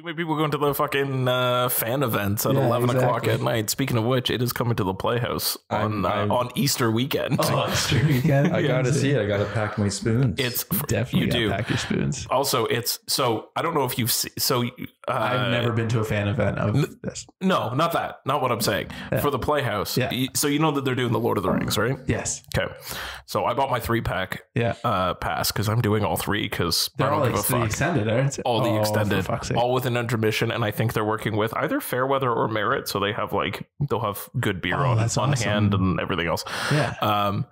many people going to the fucking fan events at 11 o'clock at night. Speaking of which, it is coming to the Playhouse on Easter weekend. Oh, Easter weekend. I gotta see it. I gotta pack my spoons. It's definitely you do pack your spoons. Also, it's so I don't know if you've seen. So I've never been to a fan event of this. No, not that. Not what I'm saying. Yeah. For the Playhouse. Yeah. So you know that they're doing the Lord of the Rings, right? Yes. Okay. So I bought my 3-pack. Pass because I'm doing all 3 because they're all like the extended, aren't all the extended, all with an intermission, and I think they're working with either Fairweather or Merit, so they have they'll have good beer on hand and everything else. Yeah.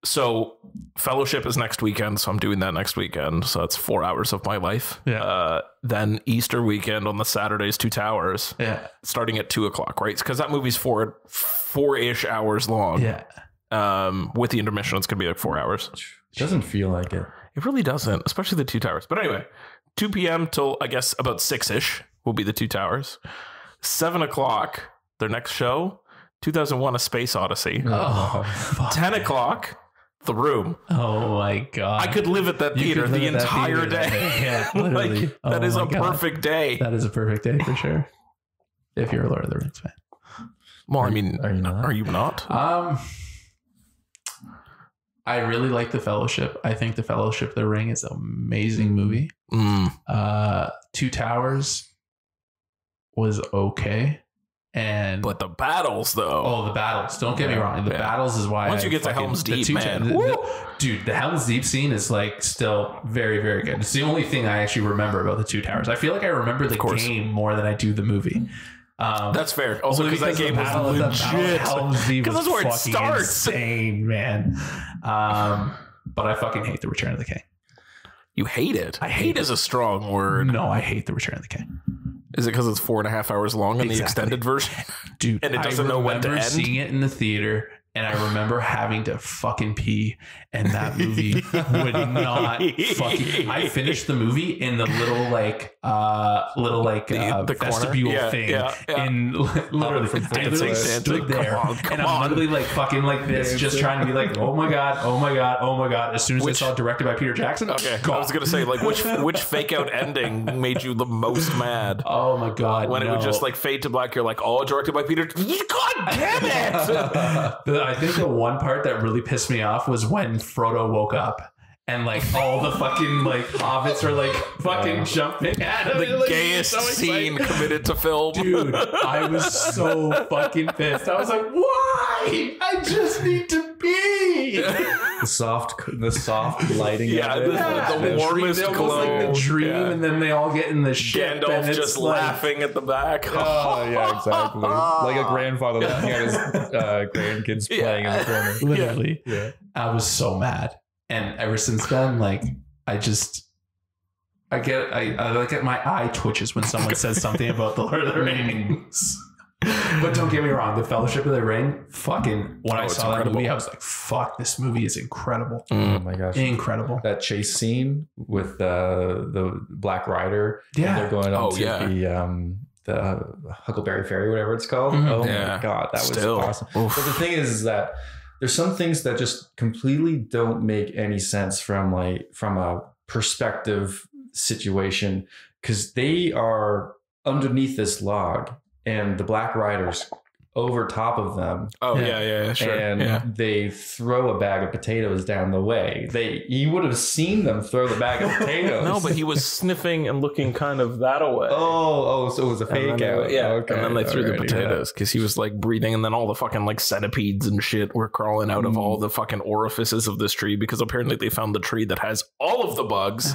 So Fellowship is next weekend, so I'm doing that next weekend. So that's 4 hours of my life. Yeah. Then Easter weekend on the Saturdays, 2 Towers. Yeah. Starting at 2 o'clock, right? Because that movie's 4-ish hours long. Yeah. With the intermission, it's gonna be like 4 hours. It doesn't feel like it. It really doesn't, especially the 2 Towers. But anyway, 2 p.m. till I guess about 6-ish will be the 2 Towers. 7 o'clock, their next show, 2001: A Space Odyssey. Oh, 10 o'clock, The Room. Oh my God. I could live at that theater the entire day. Yeah, literally. That is a perfect day. That is a perfect day for sure. If you're a Lord of the Rings fan. Well, I mean, are you not? I really like The Fellowship. I think The Fellowship of the Ring is an amazing movie. 2 Towers was okay. But the battles, though. Oh, the battles. Don't get me wrong. The battles is why. Once you get to Helm's Deep, man. Dude, the Helm's Deep scene is still very, very good. It's the only thing I actually remember about the 2 Towers. I feel like I remember the game more than I do the movie. That's fair. Also, because that game was legit. Because that's where it starts. Insane, man. But I fucking hate the Return of the King. You hate it? I hate is a strong word. No, I hate the Return of the King. Is it because it's 4.5 hours long in the extended version? Dude, and it doesn't know when to end? I remember seeing it in the theater, and I remember having to fucking pee, and that movie would not fucking... I finished the movie in the little the vestibule thing. In literally from dancing, stood there, and I'm literally fucking like this, just trying to be like, oh my God, oh my God, oh my God. As soon as I saw it directed by Peter Jackson. Okay, I was going to say, which fake out ending made you the most mad? Oh my God. When it would just fade to black, you're like, oh, directed by Peter. God damn it. I think the one part that really pissed me off was when Frodo woke up and all the fucking hobbits are fucking jumping at him. The gayest scene committed to film. Dude, I was so fucking pissed. I was like, why? I just need to pee. The soft lighting. The warmest glow. The dream, and then they all get in the ship. Gandalf and just laughing at the back. Oh, yeah, exactly. Like a grandfather looking at his grandkids playing in the corner. Literally. Yeah. I was so mad. And ever since then, I get my eye twitches when someone says something about the Lord of the Rings. But don't get me wrong, the Fellowship of the Ring, when I saw that movie, I was like, fuck, this movie is incredible. Oh my gosh. Incredible. That chase scene with the Black Rider. Yeah. And they're going on to the Huckleberry Ferry, whatever it's called. Mm-hmm. Oh my God, that was awesome. Oof. But the thing is that there's some things that just completely don't make any sense from a perspective situation, because they are underneath this log and the Black Rider's over top of them. Oh yeah, sure. And they throw a bag of potatoes down the way. You would have seen them throw the bag of potatoes. No, but he was sniffing and looking kind of that away. Oh, so it was a fake out. Yeah, okay. And then they threw the potatoes because he was breathing, and then all the fucking centipedes and shit were crawling out of all the fucking orifices of this tree, because apparently they found the tree that has all of the bugs.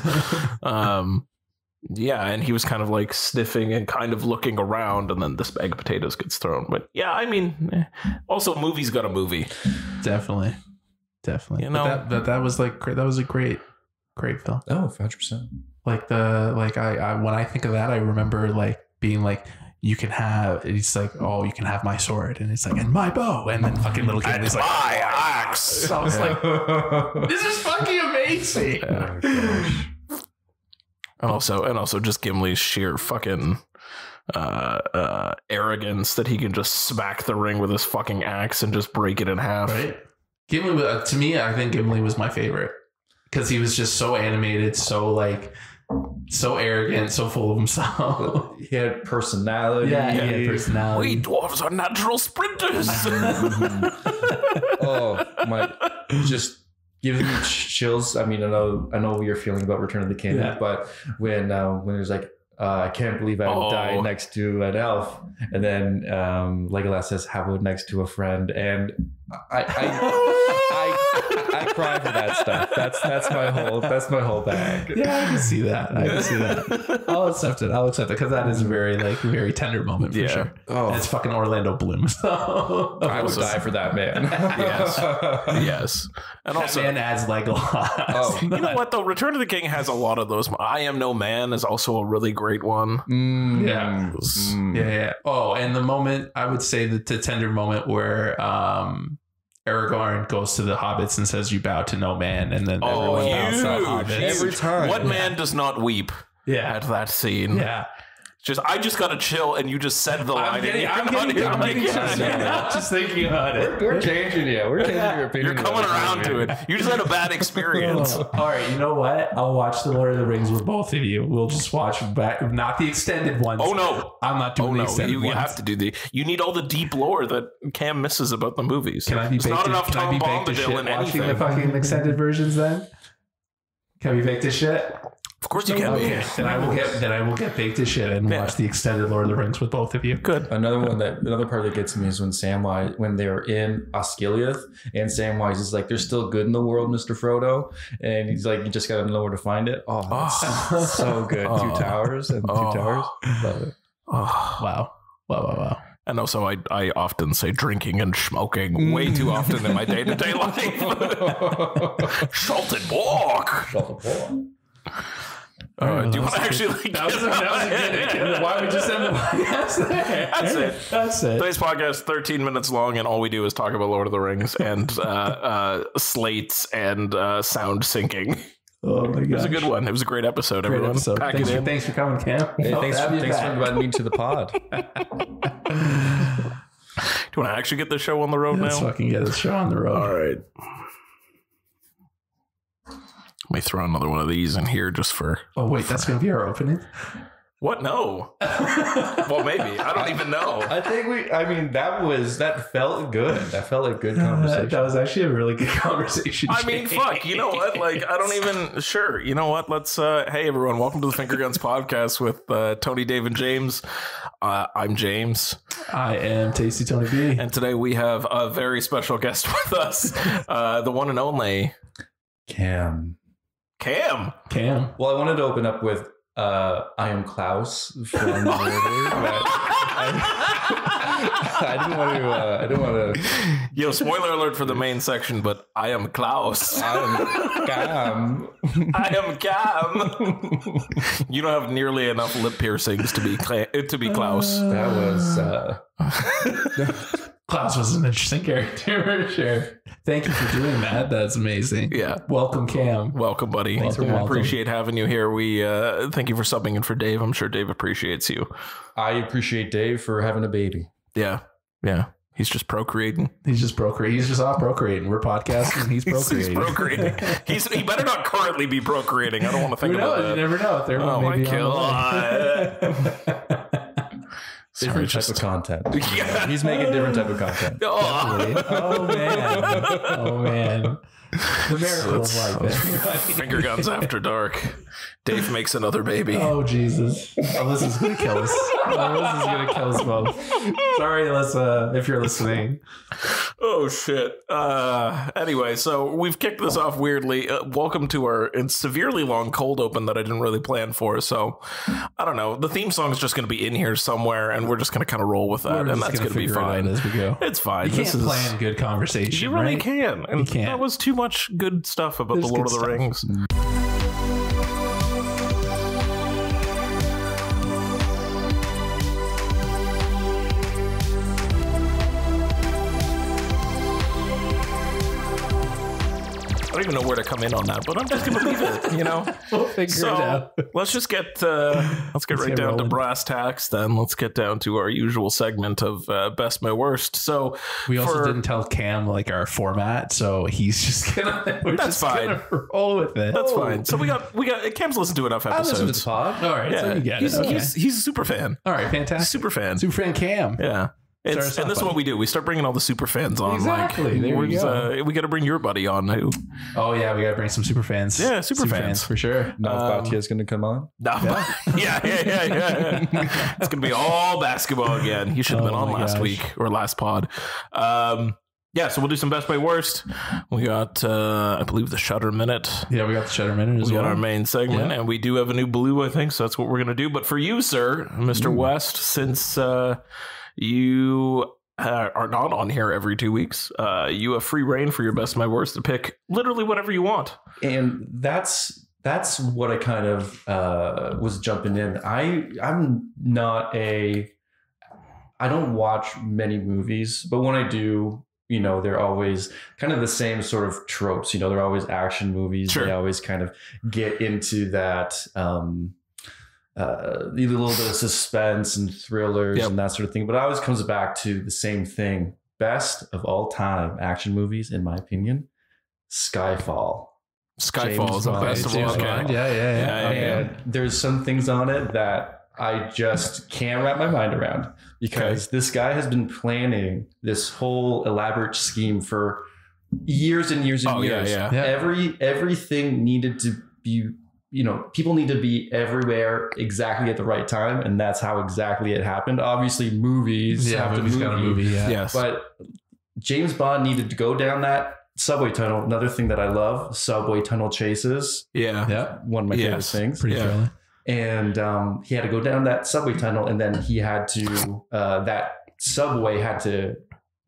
Yeah, and he was kind of sniffing and kind of looking around, and then this bag of potatoes gets thrown. But yeah, I mean, also movie's got a movie. Definitely. You know, that was that was a great film. Oh, 100%. I when I think of that, I remember being you can have, it's oh, you can have my sword, and it's and my bow, and then fucking little kid is my axe. So I was this is fucking amazing. Oh, gosh. And also just Gimli's sheer fucking arrogance that he can just smack the ring with his fucking axe and just break it in half. Right. Gimli, to me, I think Gimli was my favorite, because he was just so animated, so So arrogant, so full of himself. He had personality. Yeah, he had personality. We dwarves are natural sprinters. Oh my! Just giving me chills. I mean, I know what you're feeling about Return of the King, but when it was like, I can't believe I died next to an elf, and then Legolas says, "How about next to a friend?" And I cry for that stuff. That's my whole bag. Yeah, I can see that. I'll accept it because that is a very tender moment for sure. Oh, and it's fucking Orlando Bloom. So I would die for that man. Yes. And also, that man adds Legolas. Oh, you know what though? Return of the King has a lot of those. I Am No Man is also a really great one. Yeah. Oh, and the moment, I would say the tender moment where Aragorn goes to the hobbits and says, "You bow to no man," and then everyone bows to the hobbits. Every time. What man does not weep at that scene? Yeah. I just got to chill, and you just said the line. I'm just thinking about it. We're changing you. We're changing your opinion. You're coming around to it. You just had a bad experience. All right, you know what? I'll watch The Lord of the Rings with both of you. We'll just watch back, not the extended ones. Oh no, I'm not doing the extended ones. You have to do you need all the deep lore that Cam misses about the movies. Can I be baked? Not enough Tom Bombadil in watching anything. the fucking extended versions then? Can we bake this shit? Of course you can. Okay, then I will get baked to shit and watch the extended Lord of the Rings with both of you. Good. Another part that gets me is when they're in Osgiliath and Samwise is like, "There's still good in the world, Mr. Frodo," and he's like, "You just gotta know where to find it." Oh, that's so good. Two Towers. Love it. Wow. And also, I often say drinking and smoking way too often in my day-to-day life. Salted pork. Do you want to actually that was a good why we just end the podcast there? That's it. Today's podcast is 13 minutes long, and all we do is talk about Lord of the Rings and slates and sound syncing. Oh my god, it was a good one. It was a great episode. Everyone, pack it in. Thanks for coming, Cam. Hey, thanks for inviting me to the pod. Do you want to actually get the show on the road now? Let's fucking get the show on the road. All right. Let me throw another one of these in here just for... Oh, wait, that's going to be our opening? What? No. Well, maybe. I don't even know. I think that felt good. That felt like good conversation. That was actually a really good conversation. I mean, fuck. You know what? Like, I don't even... Sure. You know what? Let's... hey, everyone. Welcome to the Finger Guns Podcast with Tony, Dave, and James. I'm James. I am Tasty Tony B. And today we have a very special guest with us. The one and only... Cam. Well, I wanted to open up with I am Klaus from the movie, but I didn't want to. Yo, spoiler alert for the main section, but I am Klaus. I am Cam. You don't have nearly enough lip piercings to be Klaus. That was. Klaus was an interesting character for sure. Thank you for doing that. That's amazing. Yeah. Welcome, Cam. Welcome, buddy. Welcome. Appreciate having you here. We thank you for subbing in for Dave. I'm sure Dave appreciates you. I appreciate Dave for having a baby. Yeah. He's just procreating. He's just off procreating. We're podcasting. He's procreating. He's procreating. He better not currently be procreating. I don't want to think about that. You never know. Oh my god. Different type of content. Yeah. He's making different type of content. Oh man. The miracle of life. Finger Guns After Dark. Dave makes another baby. Oh Jesus. Alyssa's gonna kill us. Alyssa's gonna kill us both. Sorry, Alyssa, if you're listening. Oh shit. Anyway, so we've kicked this off weirdly. Welcome to our severely long cold open that I didn't really plan for. So I don't know. The theme song is just going to be in here somewhere, and we're just going to kind of roll with that, and that's going to be fine as we go. It's fine. You can't plan good conversation. You really can. And you can't. That was too much good stuff about the Lord of the Rings. I don't even know where to come in on that, but I'm just going to leave it, you know? We'll figure it out. Let's just get, right down to brass tacks then. Let's get down to our usual segment of Best My Worst. So we also didn't tell Cam like our format, so he's just gonna roll with it. That's fine. So we got Cam's listened to enough episodes. I listened to the pod. All right, yeah, so you get it. He's a super fan. All right, fantastic. Super fan Cam. Yeah. And this is what we do. We start bringing all the super fans on. Exactly. There we go. We got to bring your buddy on. Who? Oh, yeah. We got to bring some super fans. Yeah, super fans. For sure. Now Batia's going to come on. Yeah. It's going to be all basketball again. He should have been on last week or last pod. Yeah, so we'll do some Best by Worst. We got, I believe, the Shutter Minute. Yeah, we got the Shutter Minute as well. We got our main segment, and we do have a new blue, I think, so that's what we're going to do. But for you, sir, Mr. West, since... you are not on here every 2 weeks. You have free reign for your Best My Worst to pick literally whatever you want. And that's what I kind of was jumping in. I don't watch many movies, but when I do, you know, they're always kind of the same sort of tropes. You know, they're always action movies. Sure. They always kind of get into that a little bit of suspense and thrillers and that sort of thing, but it always comes back to the same thing. Best of all time action movies, in my opinion, Skyfall. Skyfall is the best of all time. Yeah. And there's some things on it that I just can't wrap my mind around, because this guy has been planning this whole elaborate scheme for years and years and years. Everything needed to be, you know, people need to be everywhere exactly at the right time, and that's how exactly it happened. Obviously, movies have to movie. Yes. But James Bond needed to go down that subway tunnel. Another thing that I love, subway tunnel chases. Yeah. One of my favorite things. Pretty thrilling. And he had to go down that subway tunnel, and then he had to, that subway had to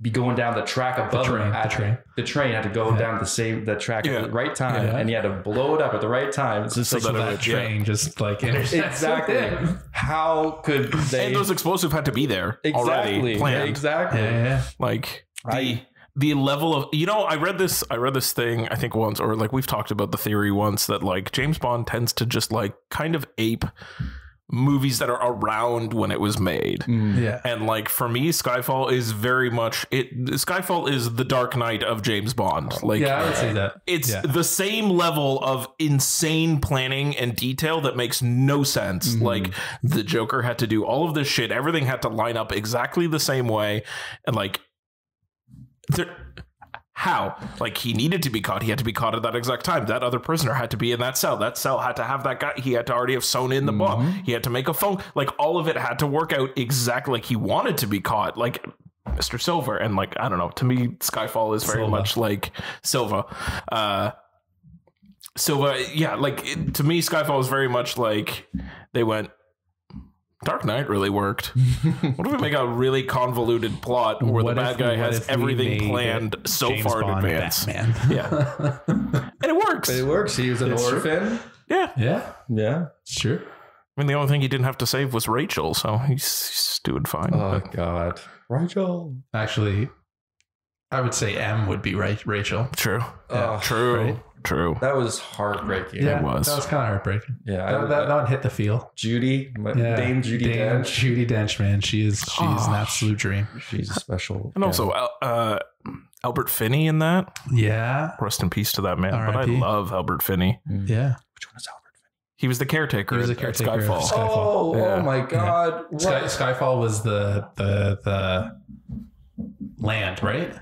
be going down the track above the train had to go down the track at the right time, and he had to blow it up at the right time. It's just so that train just like exactly. How could they? And those explosives had to be there already planned. Exactly. Like the level of, you know, I read this thing I think once, or like we've talked about the theory once, that like James Bond tends to just like kind of ape movies that are around when it was made. And like for me, Skyfall is very much Skyfall is the Dark Knight of James Bond. Like, I would say that it's the same level of insane planning and detail that makes no sense. Like the Joker had to do all of this shit, everything had to line up exactly the same way, and like how? Like, he needed to be caught. He had to be caught at that exact time. That other prisoner had to be in that cell. That cell had to have that guy. He had to already have sewn in the bomb. He had to make a phone. Like, all of it had to work out exactly like he wanted to be caught. Like Mr. Silver. And like, I don't know. To me, Skyfall is very much like Silva. Like to me, Skyfall is very much like they went, Dark Knight really worked. What if we make a really convoluted plot where the bad guy has everything planned so James far Bond in advance? Yeah. And it works. It works. He was an orphan. Yeah. Sure. I mean, the only thing he didn't have to save was Rachel, so he's doing fine. Oh, God. Rachel. Actually, I would say M would be Rachel. True. True. Right? True. That was heartbreaking. Yeah, it was. That was kind of heartbreaking. Yeah. That one hit the feel. Judy. Dame Judy Dench. Judi Dench, man. She's an absolute dream. She's special. And also Albert Finney in that. Yeah. Rest in peace to that man. R. But I love Albert Finney. Yeah. Which one is Albert Finney? He was the caretaker. At Skyfall. Oh my God. Yeah. Skyfall was the land, right?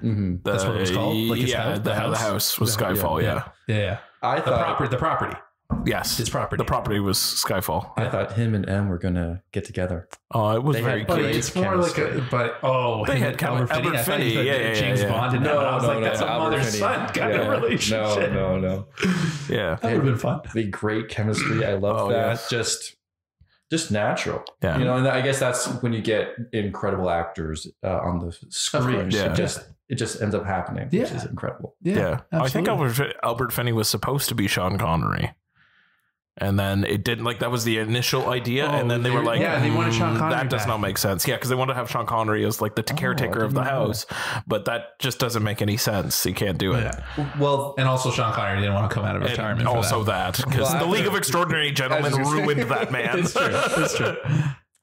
That's what it was called. Like the house was Skyfall. Yeah. I thought the property. Yes, his property. The property was Skyfall. I thought him and M were gonna get together. Oh, it was very cute. It's more like they had Albert Finney. James Bond. No, I was like, that's a mother-son kind of relationship. No. Yeah, that would have been fun. The great chemistry. I love that. Yes. Just natural. Yeah. You know, and I guess that's when you get incredible actors on the screen. It just ends up happening, which is incredible. Yeah. I think Albert Finney was supposed to be Sean Connery. And then it didn't, like, that was the initial idea. And then they were like, they wanted Sean Connery that does not make sense. Yeah, because they wanted to have Sean Connery as like the caretaker of the house. But that just doesn't make any sense. You can't do it. Yeah. Well, and also Sean Connery didn't want to come out of retirement. And also that, because the League of Extraordinary Gentlemen ruined that man. It's true. It's true.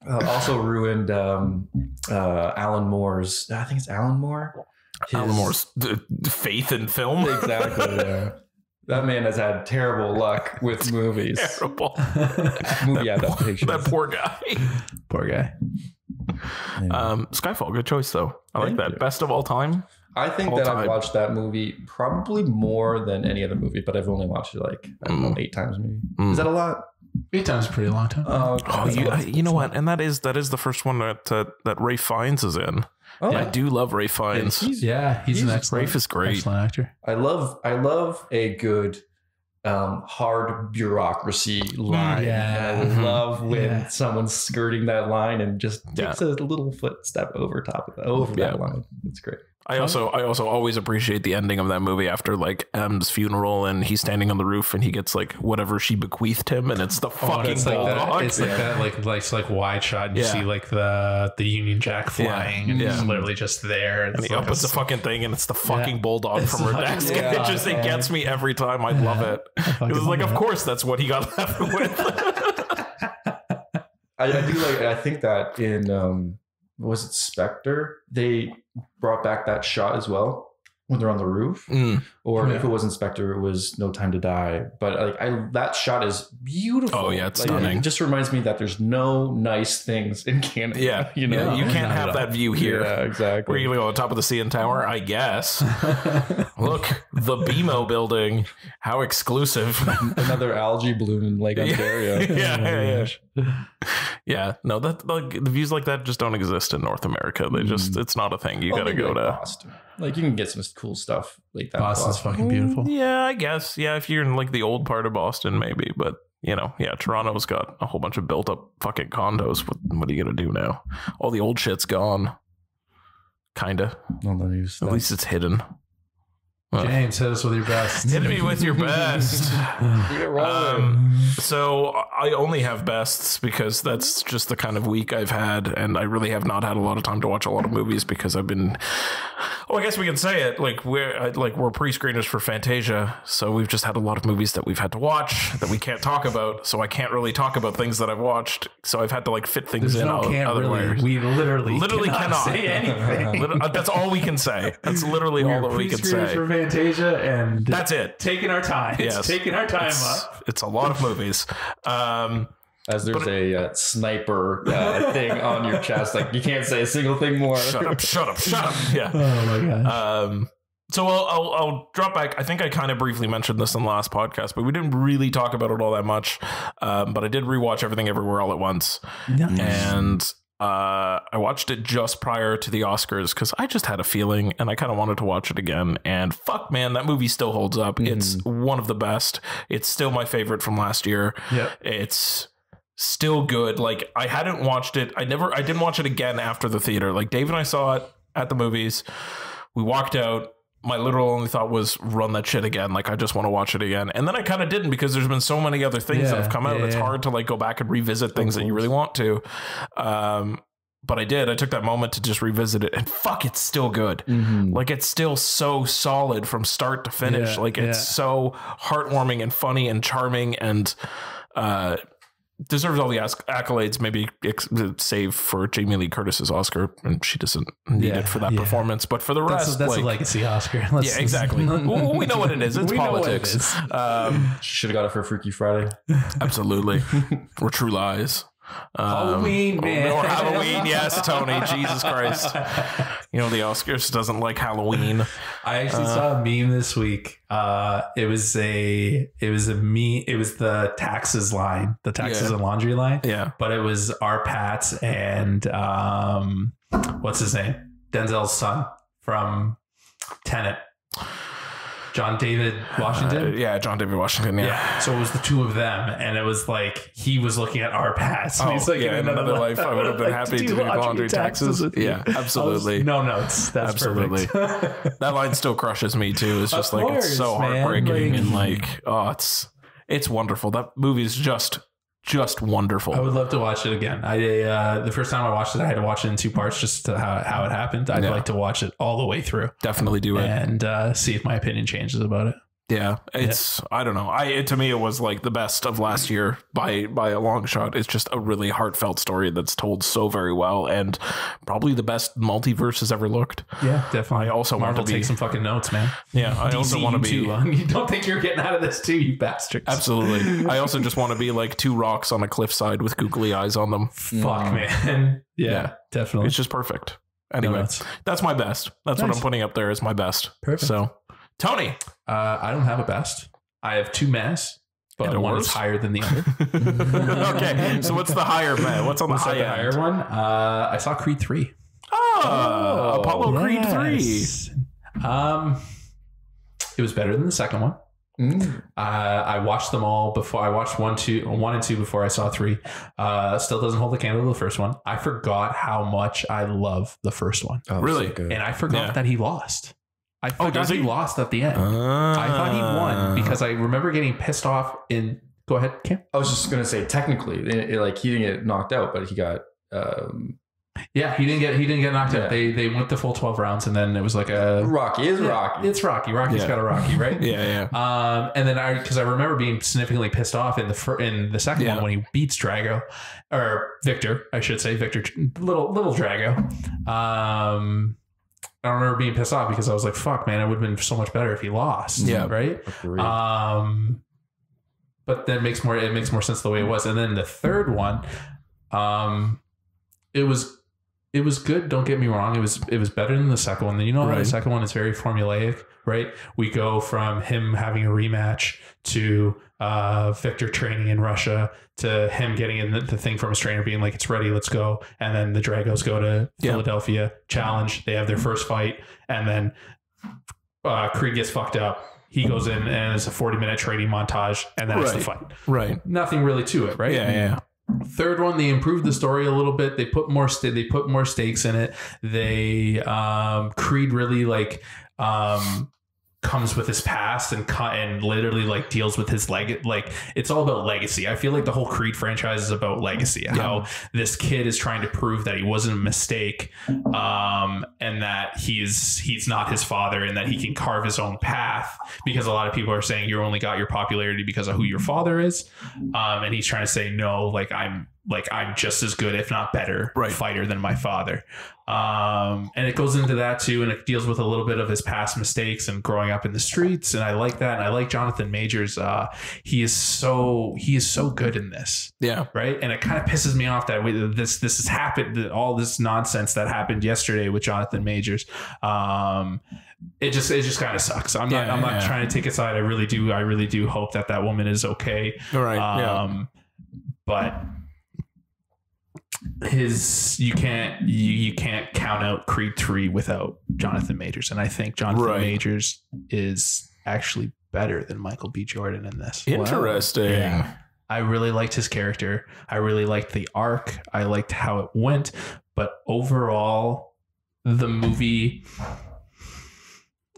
Also ruined Alan Moore's, I think it's Alan Moore. Alan Moore's faith in film. Exactly, yeah. That man has had terrible luck with movies. Terrible. Movie adaptations. That poor guy. Poor guy. Skyfall, good choice though. I like that. Best of all time. I think that I've watched that movie probably more than any other movie, but I've only watched it like, I don't know, 8 times maybe. Is that a lot? 8 times is a pretty long time. You know what? And that is the first one that Ray Fiennes is in. Oh, I do love Ray Fiennes. He's an excellent. Rafe is great. Excellent actor. I love a good hard bureaucracy line. I love when someone's skirting that line and just takes a little footstep over top of that line. It's great. I also always appreciate the ending of that movie after like M's funeral and he's standing on the roof and he gets like whatever she bequeathed him and it's the fucking bulldog. It's like that like wide shot and you see like the Union Jack flying and it's literally just there. And he opens the fucking thing and it's the fucking bulldog from her desk. It gets me every time. I love it. It's like, of course, that's what he got left with. I do like. I think that in was it Spectre? They brought back that shot as well when they're on the roof, or if it wasn't Spectre, it was No Time to Die. But like that shot is beautiful. Oh yeah, it's stunning. It just reminds me that there's no nice things in Canada. Yeah, you know, you can't have that view here. Yeah, exactly. Where you go on top of the CN Tower, I guess. Look, the BMO building. How exclusive! Another algae bloom in Lake Ontario. Yeah. No, that like the views like that just don't exist in North America. They just it's not a thing. You gotta go to Boston. Like you can get some cool stuff like that. Boston's fucking beautiful. Yeah, I guess. Yeah, if you're in like the old part of Boston, maybe. But you know, yeah, Toronto's got a whole bunch of built up fucking condos. What are you gonna do now? All the old shit's gone. Kinda. At least it's hidden. James, hit us with your best. Hit me with your best. So I only have bests because that's just the kind of week I've had, and I really have not had a lot of time to watch a lot of movies because I've been. Oh, I guess we can say it. Like we're pre-screeners for Fantasia, so we've just had a lot of movies that we've had to watch that we can't talk about. So I can't really talk about things that I've watched. So I've had to like fit things in. We literally cannot say anything. That's all we can say. That's literally all that we can say. For Fantasia, and that's it. Taking our time. Yes, taking our time up. It's a lot of movies. As there's a sniper thing on your chest, like you can't say a single thing more. Shut up. Yeah. Oh my gosh. So I'll drop back. I think I kind of briefly mentioned this in the last podcast, but we didn't really talk about it all that much. But I did rewatch Everything Everywhere All at Once. Nice. And I watched it just prior to the Oscars because I just had a feeling and I kind of wanted to watch it again. And fuck, man, that movie still holds up. Mm-hmm. It's one of the best. It's still my favorite from last year. Yeah, it's still good. Like I hadn't watched it. I didn't watch it again after the theater. Like Dave and I saw it at the movies. We walked out. My literal only thought was run that shit again. Like I just want to watch it again. And then I kind of didn't because there's been so many other things that have come out. It's hard to like go back and revisit things that you really want to. But I did. I took that moment to just revisit it and fuck, it's still good. Mm-hmm. Like it's still so solid from start to finish. It's so heartwarming and funny and charming and deserves all the accolades, maybe save for Jamie Lee Curtis's Oscar, and she doesn't need it for that performance. But for the rest, that's a legacy Oscar. Exactly. We know what it is. It's politics. Should have got it for Freaky Friday. Absolutely. Or True Lies. Halloween, man. Or Halloween, yes, Tony. Jesus Christ. You know, the Oscars doesn't like Halloween. I actually saw a meme this week. It was the taxes line, the taxes and laundry line. Yeah. But it was our Pats and what's his name? Denzel's son from Tenet. John David Washington? John David Washington, yeah. So it was the two of them, and it was like he was looking at our past. And he's like, in another life, I would have been happy to do laundry taxes. Yeah, absolutely. No notes. That's absolutely. That line still crushes me too. It's just like, it's so heartbreaking and like, It's wonderful. That movie is just wonderful. I would love to watch it again. The first time I watched it, I had to watch it in 2 parts just to how it happened. I'd like to watch it all the way through. Definitely do it. And see if my opinion changes about it. Yeah, it's I don't know. To me, it was like the best of last year by a long shot. It's just a really heartfelt story that's told so very well, and probably the best multiverse has ever looked. Yeah, definitely. I also Marvel want to take some fucking notes, man. Yeah, I also want to be. You don't think you're getting out of this too, you bastards? Absolutely. I also just want to be like 2 rocks on a cliffside with googly eyes on them. Fuck, man. Yeah, definitely. It's just perfect. Anyway, that's my best. That's what I'm putting up there as my best. Perfect. So, Tony. I don't have a best. I have 2 mess, but one is higher than the other. Okay, so what's the higher man? What's on the high end? Higher one? I saw Creed 3. Apollo Creed 3. It was better than the second one. I watched them all before. I watched 1 and 2 before I saw 3. Still doesn't hold the candle to the first one. I forgot how much I love the first one. Oh, really? So good. And I forgot that he lost. I forgot he lost at the end. I thought he won because I remember getting pissed off in. Go ahead, Cam. I was just gonna say technically, like he didn't get knocked out, but he got. Yeah, he didn't get knocked out. They went the full 12 rounds, and then it was like a Rocky. It's Rocky. Rocky's got a Rocky, right? Yeah. And then because I remember being significantly pissed off in the second one when he beats Drago, or Victor, I should say, little Drago. I remember being pissed off because I was like, fuck, man, it would have been so much better if he lost. Yeah. Right. But that makes more sense the way it was. And then the third one, it was good. Don't get me wrong. It was better than the second one. You know, how the second one is very formulaic, right? We go from him having a rematch to Victor training in Russia to him getting in the thing from his trainer being like, it's ready, let's go. And then the Dragos go to Philadelphia, challenge. They have their first fight. And then Creed gets fucked up. He goes in and it's a 40-minute training montage. And that's the fight. Right. Nothing really to it, right? Yeah. Third one, they improved the story a little bit. They put more stakes in it. They Creed really comes with his past and literally like deals with his it's all about legacy. I feel like the whole Creed franchise is about legacy. How this kid is trying to prove that he wasn't a mistake, and that he's not his father, and that he can carve his own path, because a lot of people are saying you only got your popularity because of who your father is, and he's trying to say no, I'm just as good, if not better, fighter than my father. And it goes into that too, and it deals with a little bit of his past mistakes and growing up in the streets. And I like that. And I like Jonathan Majors. He is so good in this. Yeah. Right. And it kind of pisses me off that this has happened, all this nonsense that happened yesterday with Jonathan Majors. It just kind of sucks. I'm not trying to take a side. I really do hope that woman is okay. Right. But you can't count out Creed 3 without Jonathan Majors, and I think Jonathan Majors is actually better than Michael B. Jordan in this. Interesting. Wow. Yeah. I really liked his character. I really liked the arc. I liked how it went, but overall, the movie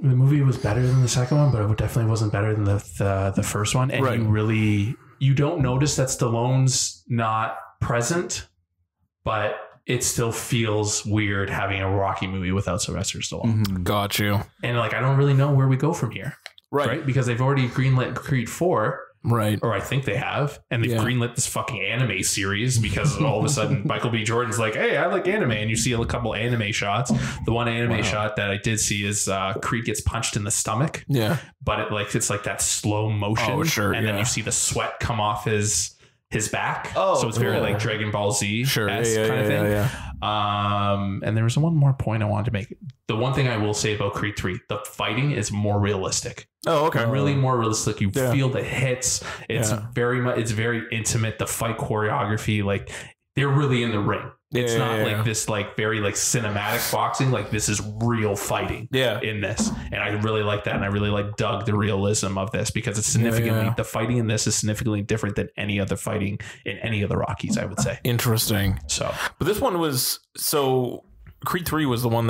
was better than the second one, but it definitely wasn't better than the first one. And you don't notice that Stallone's not present, but it still feels weird having a Rocky movie without Sylvester Stallone. Mm-hmm. Got you. And I don't really know where we go from here. Right? Because they've already greenlit Creed 4. Right. Or I think they have. And they've greenlit this fucking anime series because all of a sudden Michael B. Jordan's like, hey, I like anime. And you see a couple anime shots. The one anime shot that I did see is Creed gets punched in the stomach. Yeah. But it's like that slow motion. Oh, sure. And then you see the sweat come off his back. Oh, so it's very like Dragon Ball Z kind of thing. Yeah. And there was one more point I wanted to make. The one thing I will say about Creed 3, the fighting is more realistic. Oh, okay. Really more realistic. You feel the hits. It's very intimate. The fight choreography, they're really in the ring. It's not this very cinematic boxing. This is real fighting in this. And I really like that. And I really dug the realism of this because it's significantly, the fighting in this is significantly different than any other fighting in any of the Rockies, I would say. Interesting. But this one was, Creed 3 was the one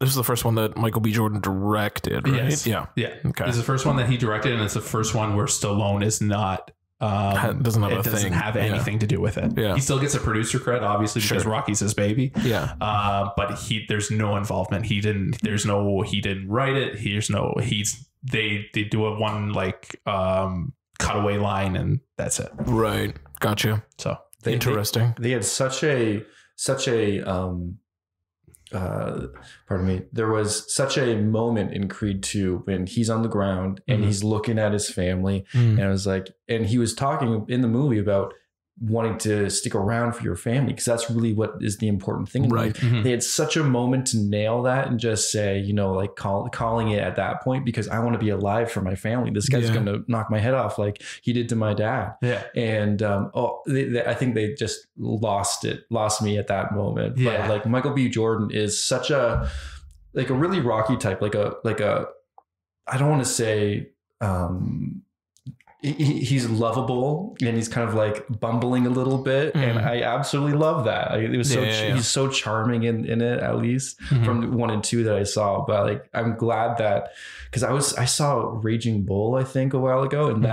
this is the first one that Michael B. Jordan directed, right? Yes. Yeah. Okay. It's the first one that he directed, and it's the first one where Stallone is not doesn't have anything to do with it. Yeah. He still gets a producer credit, obviously, because Rocky's his baby. Yeah. But there's no involvement. He didn't write it. They do a one like cutaway line and that's it. Right. Gotcha. So interesting. They had such a pardon me. There was such a moment in Creed 2 when he's on the ground and he's looking at his family, and I was like, and he was talking in the movie about wanting to stick around for your family because that's really what is the important thing. Right. They had such a moment to nail that and just say, you know, like calling it at that point because I want to be alive for my family. This guy's going to knock my head off like he did to my dad. Yeah. And I think they just lost me at that moment. Yeah. But like Michael B. Jordan is such a really Rocky type, like a I don't want to say he's lovable and he's kind of like bumbling a little bit, and I absolutely love that. It was he's so charming in it, at least from 1 and 2 that I saw. But like I'm glad that because I saw Raging Bull I think a while ago, and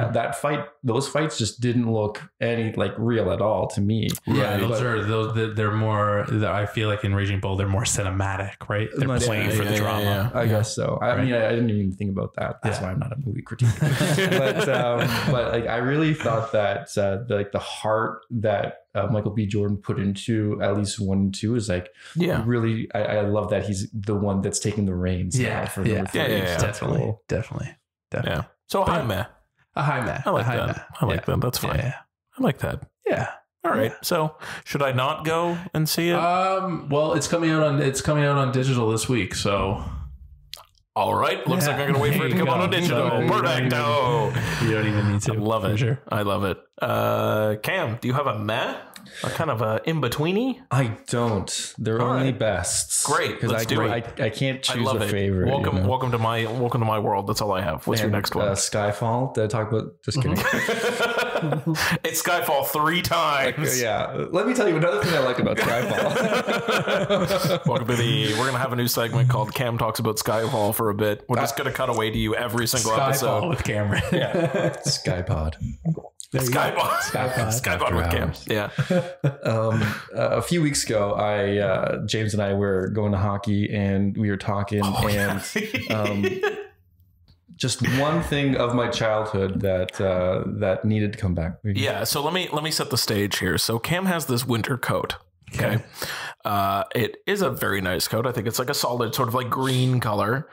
those fights just didn't look any like real at all to me. Yeah, they're more. I feel like in Raging Bull they're more cinematic, right? They're playing for the drama. Yeah. I guess so. I mean, I didn't even think about that. That's why I'm not a movie critic. But like I really thought that the heart that Michael B. Jordan put into at least 1 and 2 is like really. I love that he's the one that's taking the reins. Definitely. Yeah. So a high meh. I like that. I like that. That's fine. Yeah. I like that. Yeah. All right. So should I not go and see it? Well, it's coming out on digital this week, so. All right. Looks like I'm going to wait for it to come out on digital. Perfecto. You don't even need to. I love it. Sure. I love it. Cam, do you have a meh? A kind of a in-betweeny? I don't. They're only bests. Great. Because I can't choose a favorite. Welcome to my world. That's all I have. What's your next one? Skyfall. Did I talk about? Just kidding. It's Skyfall 3 times. Yeah. Let me tell you another thing I like about Skyfall. We're gonna have a new segment called Cam Talks About Skyfall for a bit. We're just gonna cut away to you every single episode with Cameron. Yeah. Skypod. Skypod with Cam. Yeah. A few weeks ago, James and I were going to hockey and we were talking just one thing of my childhood that needed to come back. Yeah. So let me set the stage here. So Cam has this winter coat. Okay. It is a very nice coat. I think it's like a solid sort of like green color.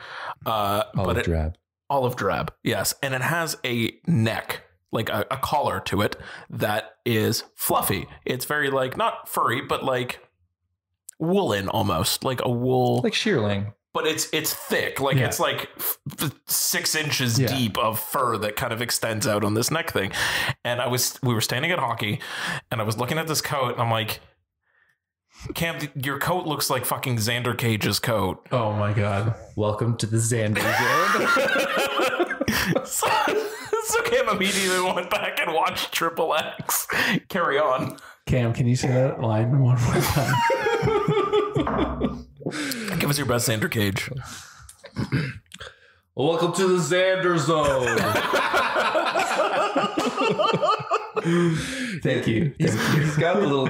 Olive drab. Olive drab. Yes. And it has a neck, like a collar to it that is fluffy. It's very like not furry, but like woolen almost, like a wool, like shearling. But it's thick, like it's like 6 inches deep of fur that kind of extends out on this neck thing. And we were standing at hockey, and I was looking at this coat, and I'm like, Cam, your coat looks like fucking Xander Cage's coat. Oh my god! Welcome to the Xander zone. So Cam immediately went back and watched Triple X. Carry on. Cam, can you say that line one more time? Give us your best Xander Cage. Welcome to the Xander zone. Thank you. He's got a little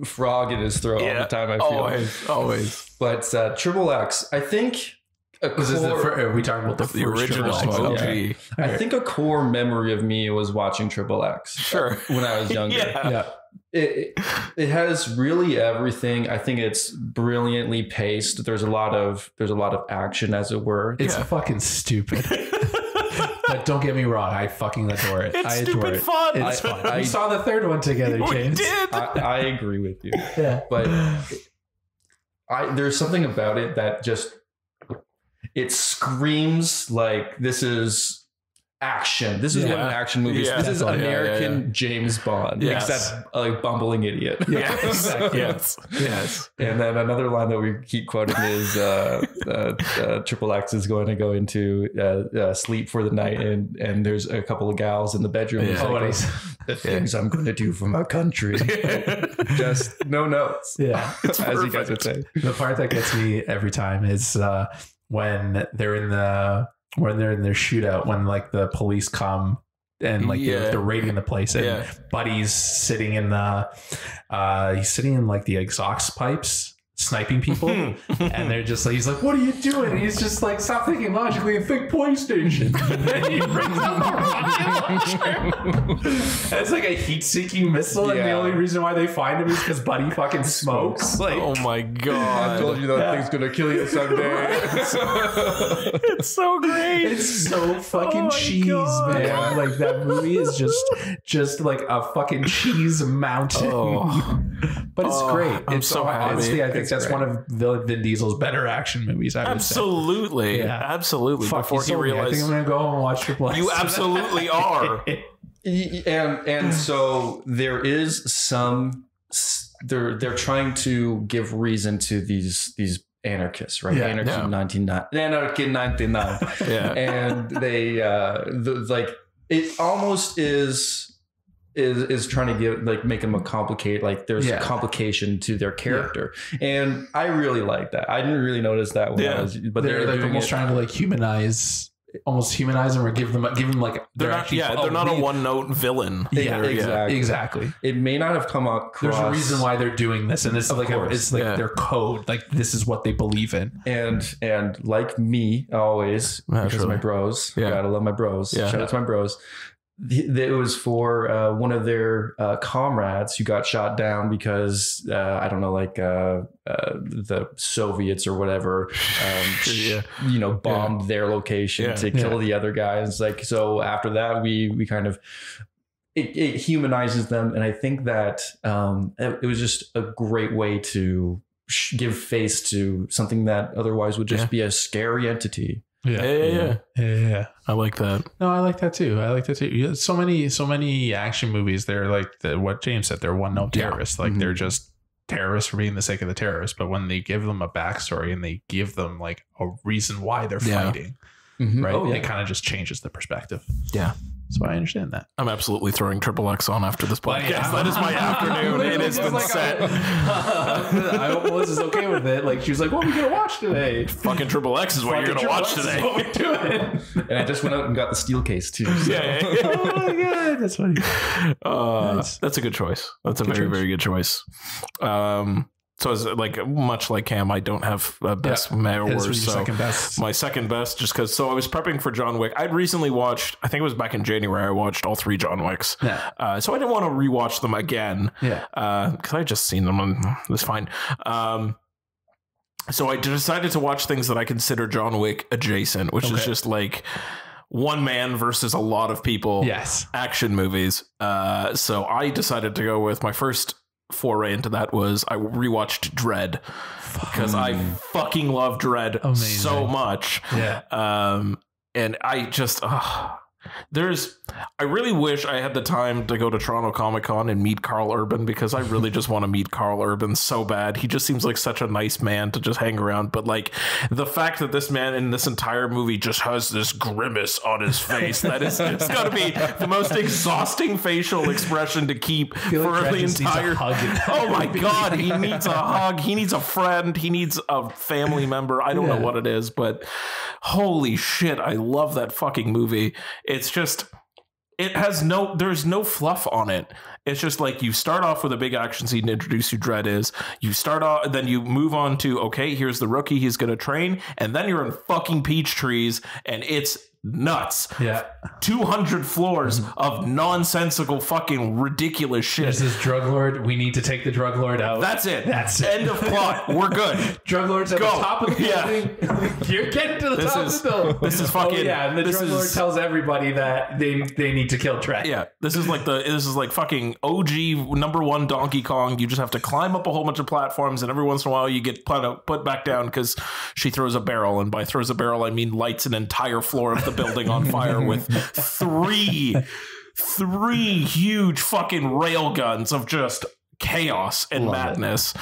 frog in his throat all the time, I feel. Always. But Triple X, I think... Are we talking about the original OG? Yeah. I think a core memory of me was watching Triple X. Sure. When I was younger. It has really everything. I think it's brilliantly paced. There's a lot of action, as it were. It's fucking stupid. But don't get me wrong, I fucking adore it. I adore it. Fun. It's fun. We saw the third one together, James. We did. I agree with you. Yeah. But there's something about it that just it screams like this is action. This is what an action movie is. This is American James Bond. Yes. Except like bumbling idiot. Yes. Yes. And then another line that we keep quoting is Triple X is going to go into sleep for the night, and there's a couple of gals in the bedroom. The things I'm going to do for my country. Just no notes. Yeah. As you guys would say. The part that gets me every time is when they're in their shootout, when like the police come and like they're raiding the place, and Buddy's sitting in the like the exhaust pipes sniping people, and they're just like, he's like, what are you doing? And he's just like, stop thinking logically and think PlayStation. And he brings out the rocket launcher. It's like a heat-seeking missile, and the only reason why they find him is because Buddy fucking smokes. Like, oh my god! I told you that thing's gonna kill you someday. It's so great. It's so fucking cheese, man. Like that movie is just like a fucking cheese mountain. But it's great. I'm so happy. Honestly, I think that's one of Vin Diesel's better action movies. Absolutely. Absolutely. Before he realized, I think I'm gonna go and watch Triple X. You absolutely are. And so there is some. They're trying to give reason to these anarchists, right? Anarchy 99. Anarchy 99. Yeah. And they like it almost is trying to give make them a complicate, like there's a complication to their character, and I really like that. I didn't really notice that when I was, but they're like almost trying to like humanize them, or give them like they're not a one-note villain. Exactly. It may not have come across. There's a reason why they're doing this, and it's like their code. Like this is what they believe in. And like me always, because my bros, gotta love my bros. Shout out to my bros. It was for one of their comrades who got shot down because I don't know, like the Soviets or whatever, bombed their location to kill the other guys. Like, so after that, we kind of it humanizes them, and I think that it was just a great way to give face to something that otherwise would just be a scary entity. Yeah. I like that. No, I like that too. So many action movies. They're like what James said. They're one note terrorists. Like they're just terrorists for being the sake of the terrorists. But when they give them a backstory and they give them like a reason why they're fighting, right? It kind of just changes the perspective. Yeah. So I understand that. I'm absolutely throwing Triple X on after this podcast. That is my afternoon. It has been set. I hope Melissa's okay with it. Like, she was like, what are we going to watch today? Fucking Triple X is what you're going to watch today. What we're doing. And I just went out and got the steel case too. So. Oh my God. That's funny. Nice. That's a good choice. That's a very good choice. So it's like much like Cam, I don't have best male worst. So my second best, just because. So I was prepping for John Wick. I'd recently watched, I think it was back in January, I watched all 3 John Wicks. Yeah. So I didn't want to rewatch them again. Yeah. Because I just seen them and it was fine. So I decided to watch things that I consider John Wick adjacent, which is just like one man versus a lot of people. Yes. Action movies. So I decided to go with my first foray into that was I rewatched Dredd because I fucking love Dredd so much. Yeah. And I just I really wish I had the time to go to Toronto Comic Con and meet Carl Urban, because I really just want to meet Carl Urban so bad. He just seems like such a nice man to just hang around. But like the fact that this man in this entire movie just has this grimace on his face, that is, it's got to be the most exhausting facial expression to keep for the entire. Oh my God, he needs a hug. He needs a friend. He needs a family member. I don't know what it is, but holy shit, I love that fucking movie. It's just, there's no fluff on it. It's just like you start off with a big action scene to introduce who Dredd is. You start off, then you move on to, okay, here's the rookie, he's going to train. And then you're in fucking peach trees and it's nuts. Yeah. 200 floors of nonsensical fucking ridiculous shit. There's this drug lord. We need to take the drug lord out. That's it. End of plot. We're good. Drug lord's at the top of the building. You're getting to the top of the building. This is fucking. And the drug lord tells everybody that they need to kill Dredd. Yeah. This is like fucking OG #1 Donkey Kong. You just have to climb up a whole bunch of platforms, and every once in a while you get put back down because she throws a barrel, and by throws a barrel I mean lights an entire floor of the building on fire with three huge fucking rail guns of just chaos and madness.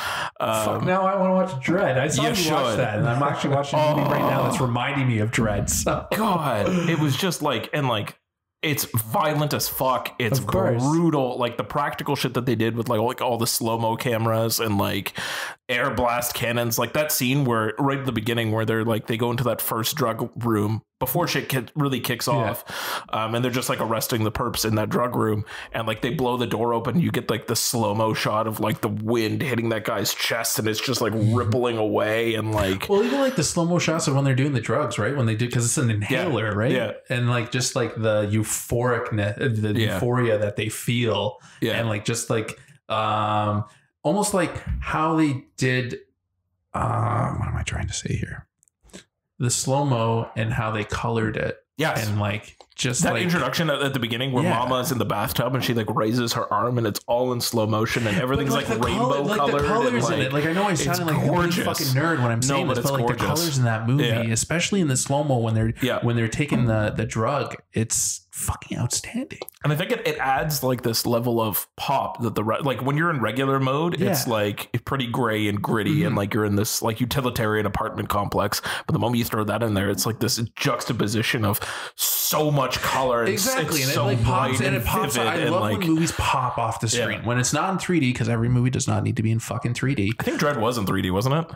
Fuck, now I want to watch Dredd. I saw you watch that, and I'm actually watching a movie right now that's reminding me of Dredd. So. God, it was just like, and like, it's violent as fuck. It's brutal. Like the practical shit that they did with like all the slow-mo cameras and like air blast cannons. Like that scene where right at the beginning where they're like, they go into that first drug room before shit really kicks off. And they're just like arresting the perps in that drug room, and like they blow the door open. You get like the slow-mo shot of like the wind hitting that guy's chest, and it's just like rippling away. And like, well, even like the slow-mo shots of when they're doing the drugs, right? When they do, because it's an inhaler, right? Yeah. And like just like the euphoria that they feel, and like just like almost like how they did. What am I trying to say here? The slow-mo and how they colored it. Yes. And like just that like, introduction at the beginning where Mama is in the bathtub and she like raises her arm and it's all in slow motion and everything's like rainbow colored. The colors in it. Like I know I sound like a really fucking nerd when I'm saying this, but like the colors in that movie, especially in the slow-mo when they're taking the drug, it's fucking outstanding. And I think it adds like this level of pop that like when you're in regular mode, it's like pretty gray and gritty and like you're in this like utilitarian apartment complex. But the moment you throw that in there, it's like this juxtaposition of so much color. And exactly. It's and so it like pops and it pops. I love like, when movies pop off the screen when it's not in 3D, because every movie does not need to be in fucking 3D. I think Dredd was in 3D, wasn't it?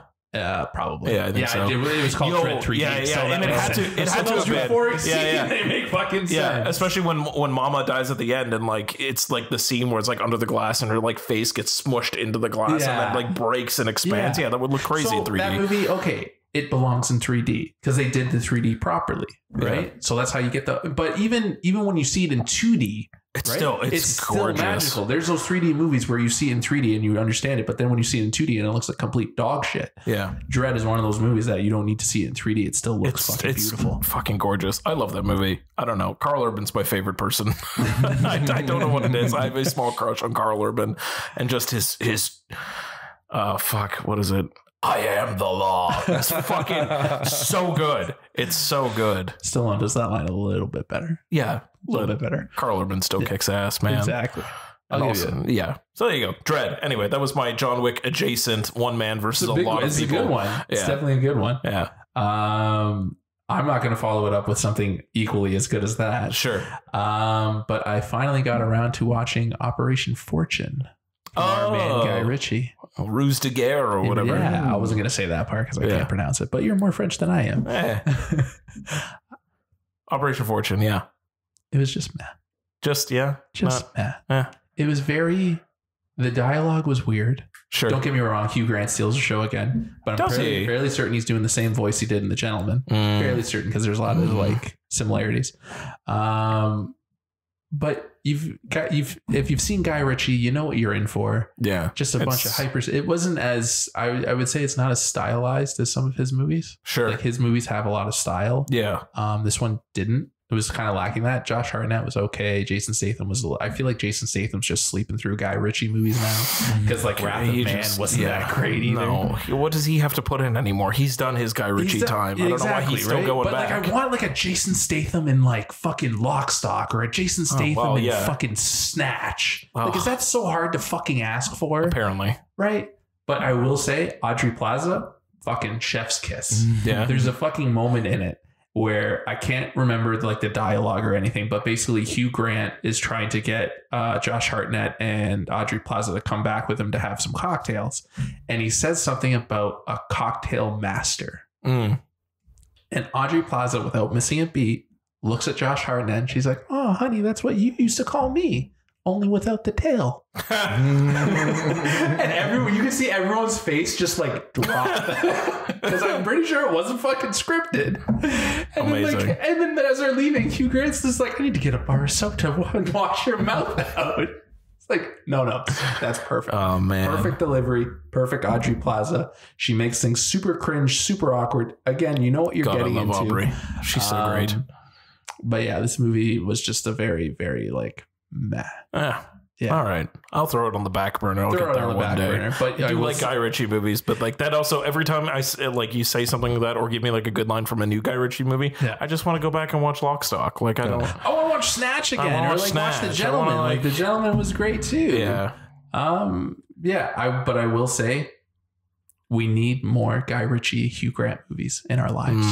Probably. Yeah, I think so. It was called Dredd 3D. Yeah, so and it had to have been. They make fucking sense. Yeah, especially when Mama dies at the end and like it's like the scene where it's like under the glass and her like face gets smushed into the glass and then like breaks and expands. Yeah, that would look crazy in 3D. That movie, okay, it belongs in 3D because they did the 3D properly, right? So that's how you get the. But even when you see it in 2D. It's still magical. There's those 3D movies where you see it in 3D and you understand it, but then when you see it in 2D and it looks like complete dog shit. Yeah. Dredd is one of those movies that you don't need to see it in 3D. It still looks fucking beautiful. Fucking gorgeous. I love that movie. I don't know. Carl Urban's my favorite person. I don't know what it is. I have a small crush on Carl Urban and just his what is it? I am the law. That's fucking so good. It's so good. Stallone does that line a little bit better. Yeah. A little bit better. Carl Urban still kicks ass, man. Exactly. Yeah. So there you go. Dredd. Anyway, that was my John Wick adjacent one man versus a lot of people. It's a good one. It's definitely a good one. Yeah. I'm not going to follow it up with something equally as good as that. Sure. But I finally got around to watching Operation Fortune. Our man Guy Ritchie. Ruse de Guerre or whatever. Yeah, I wasn't going to say that part because I can't pronounce it, but you're more French than I am. Operation Fortune, yeah. It was just meh. Just meh. It was the dialogue was weird. Sure. Don't get me wrong, Hugh Grant steals the show again, but I'm fairly certain he's doing the same voice he did in The Gentleman. Fairly certain because there's a lot of like similarities. But if you've seen Guy Ritchie, you know what you're in for. Yeah. Just a bunch of hypers. It wasn't as I would say it's not as stylized as some of his movies. Sure. Like his movies have a lot of style. Yeah. This one didn't. It was kind of lacking that. Josh Hartnett was okay. Jason Statham was. I feel like Jason Statham's just sleeping through Guy Ritchie movies now because like Wrath of Man wasn't that great either. No, what does he have to put in anymore? He's done his Guy Ritchie time. I don't know why he's still going back. Like I want like a Jason Statham in like fucking Lock, Stock or a Jason Statham in fucking Snatch. Like is that so hard to fucking ask for? Apparently, right? But I will say Audrey Plaza, fucking chef's kiss. Yeah, there's a fucking moment in it where I can't remember like the dialogue or anything, but basically Hugh Grant is trying to get Josh Hartnett and Audrey Plaza to come back with him to have some cocktails. And he says something about a cocktail master. And Audrey Plaza, without missing a beat, looks at Josh Hartnett and she's like, "Oh, honey, that's what you used to call me. Only without the tail." And you can see everyone's face just like drop because I'm pretty sure it wasn't fucking scripted. And amazing. Then as they're leaving, Hugh Grant's just like, "I need to get a bar of soap to wash your mouth out." It's like, no, that's perfect. Oh man, perfect delivery, perfect Audrey Plaza. She makes things super cringe, super awkward. Again, you know what you're getting into. Aubrey. She's so great. But yeah, this movie was just a very, very like meh. Yeah. All right. I'll throw it on the back burner. I'll get there one day. But I do like Guy Ritchie movies, but like that also, every time I like you say something like that or give me like a good line from a new Guy Ritchie movie, I just want to go back and watch Lock, Stock. Like I don't. I want to watch Snatch again, or like watch The Gentleman. Like The Gentleman was great too. Yeah. But I will say, we need more Guy Ritchie, Hugh Grant movies in our lives.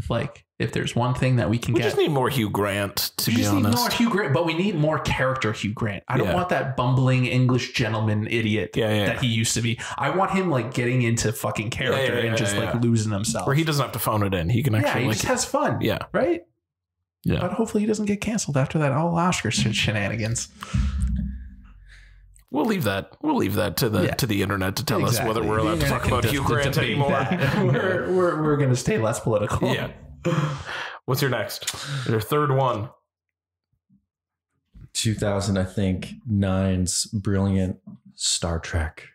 Like, if there's one thing that we can get, just need more Hugh Grant. To be honest, need more Hugh Grant, but we need more character Hugh Grant. I don't want that bumbling English gentleman idiot that he used to be. I want him like getting into fucking character and just like losing himself. Where he doesn't have to phone it in. He can actually. He just has fun. Yeah. Right. Yeah. But hopefully he doesn't get canceled after that all Oscar shenanigans. We'll leave that to the internet to tell us whether we're allowed to talk about Hugh Grant anymore. We're going to stay less political. Yeah. What's your next? Your third one. 2000, I think, 9's brilliant Star Trek.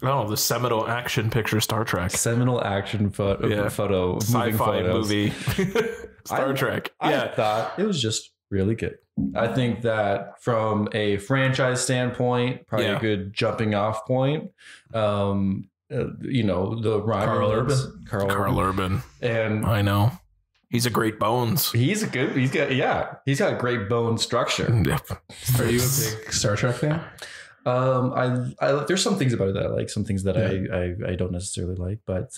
Oh, the seminal action picture Star Trek. Seminal action photo sci-fi movie. Star Trek. I thought it was just really good. I think that from a franchise standpoint, probably a good jumping off point. The Carl Urban. And I know. He's a great bones. He's got great bone structure. Yep. Are you a big Star Trek fan? I there's some things about it that I like, some things that I don't necessarily like, but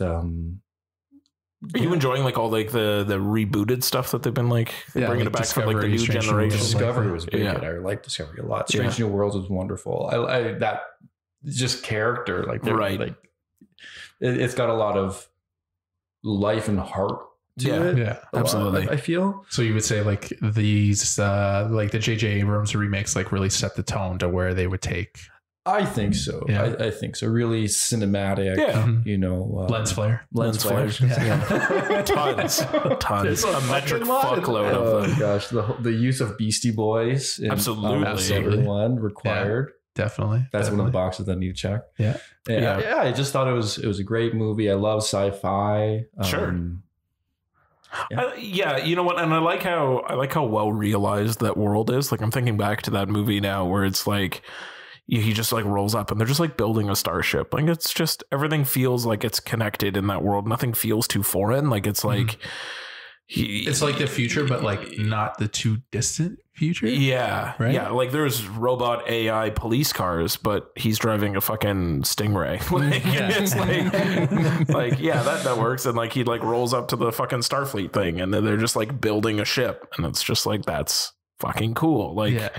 are you enjoying like all like the rebooted stuff that they've been like bringing it back for like the new generation? Discovery was pretty good. I like Discovery a lot. Strange New Worlds was wonderful. I that just character like like it's got a lot of life and heart to it. Yeah, absolutely. I feel so. You would say like these like the J.J. Abrams remakes like really set the tone to where they would take. I think so. Yeah. I think so. Really cinematic. Yeah. Lens flare. Lens flares. Yeah. Tons. A metric fuckload of them. Oh gosh, the use of Beastie Boys. Absolutely. One required. Yeah, definitely. That's one of the boxes that I need to check. Yeah. I just thought it was a great movie. I love sci-fi. Sure. You know what, and I like how well realized that world is. Like I'm thinking back to that movie now where it's like he just like rolls up and they're just like building a starship. Like it's just everything feels like it's connected in that world. Nothing feels too foreign. Like it's like it's like the future, but like not the too distant future. Yeah. Right? Yeah. Like there's robot AI police cars, but he's driving a fucking Stingray. It's like that works. And like he like rolls up to the fucking Starfleet thing and then they're just like building a ship. And it's just like, that's fucking cool. Like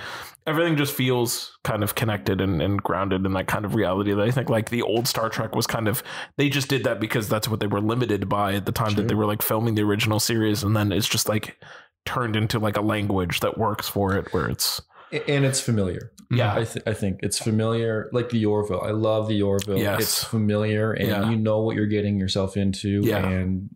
everything just feels kind of connected and grounded in that kind of reality that I think like the old Star Trek was kind of, they just did that because that's what they were limited by at the time that they were like filming the original series. And then it's just like turned into like a language that works for it where it's. And it's familiar. Yeah. I think it's familiar. Like the Orville. I love the Orville. Yes. It's familiar and you know what you're getting yourself into. Yeah. And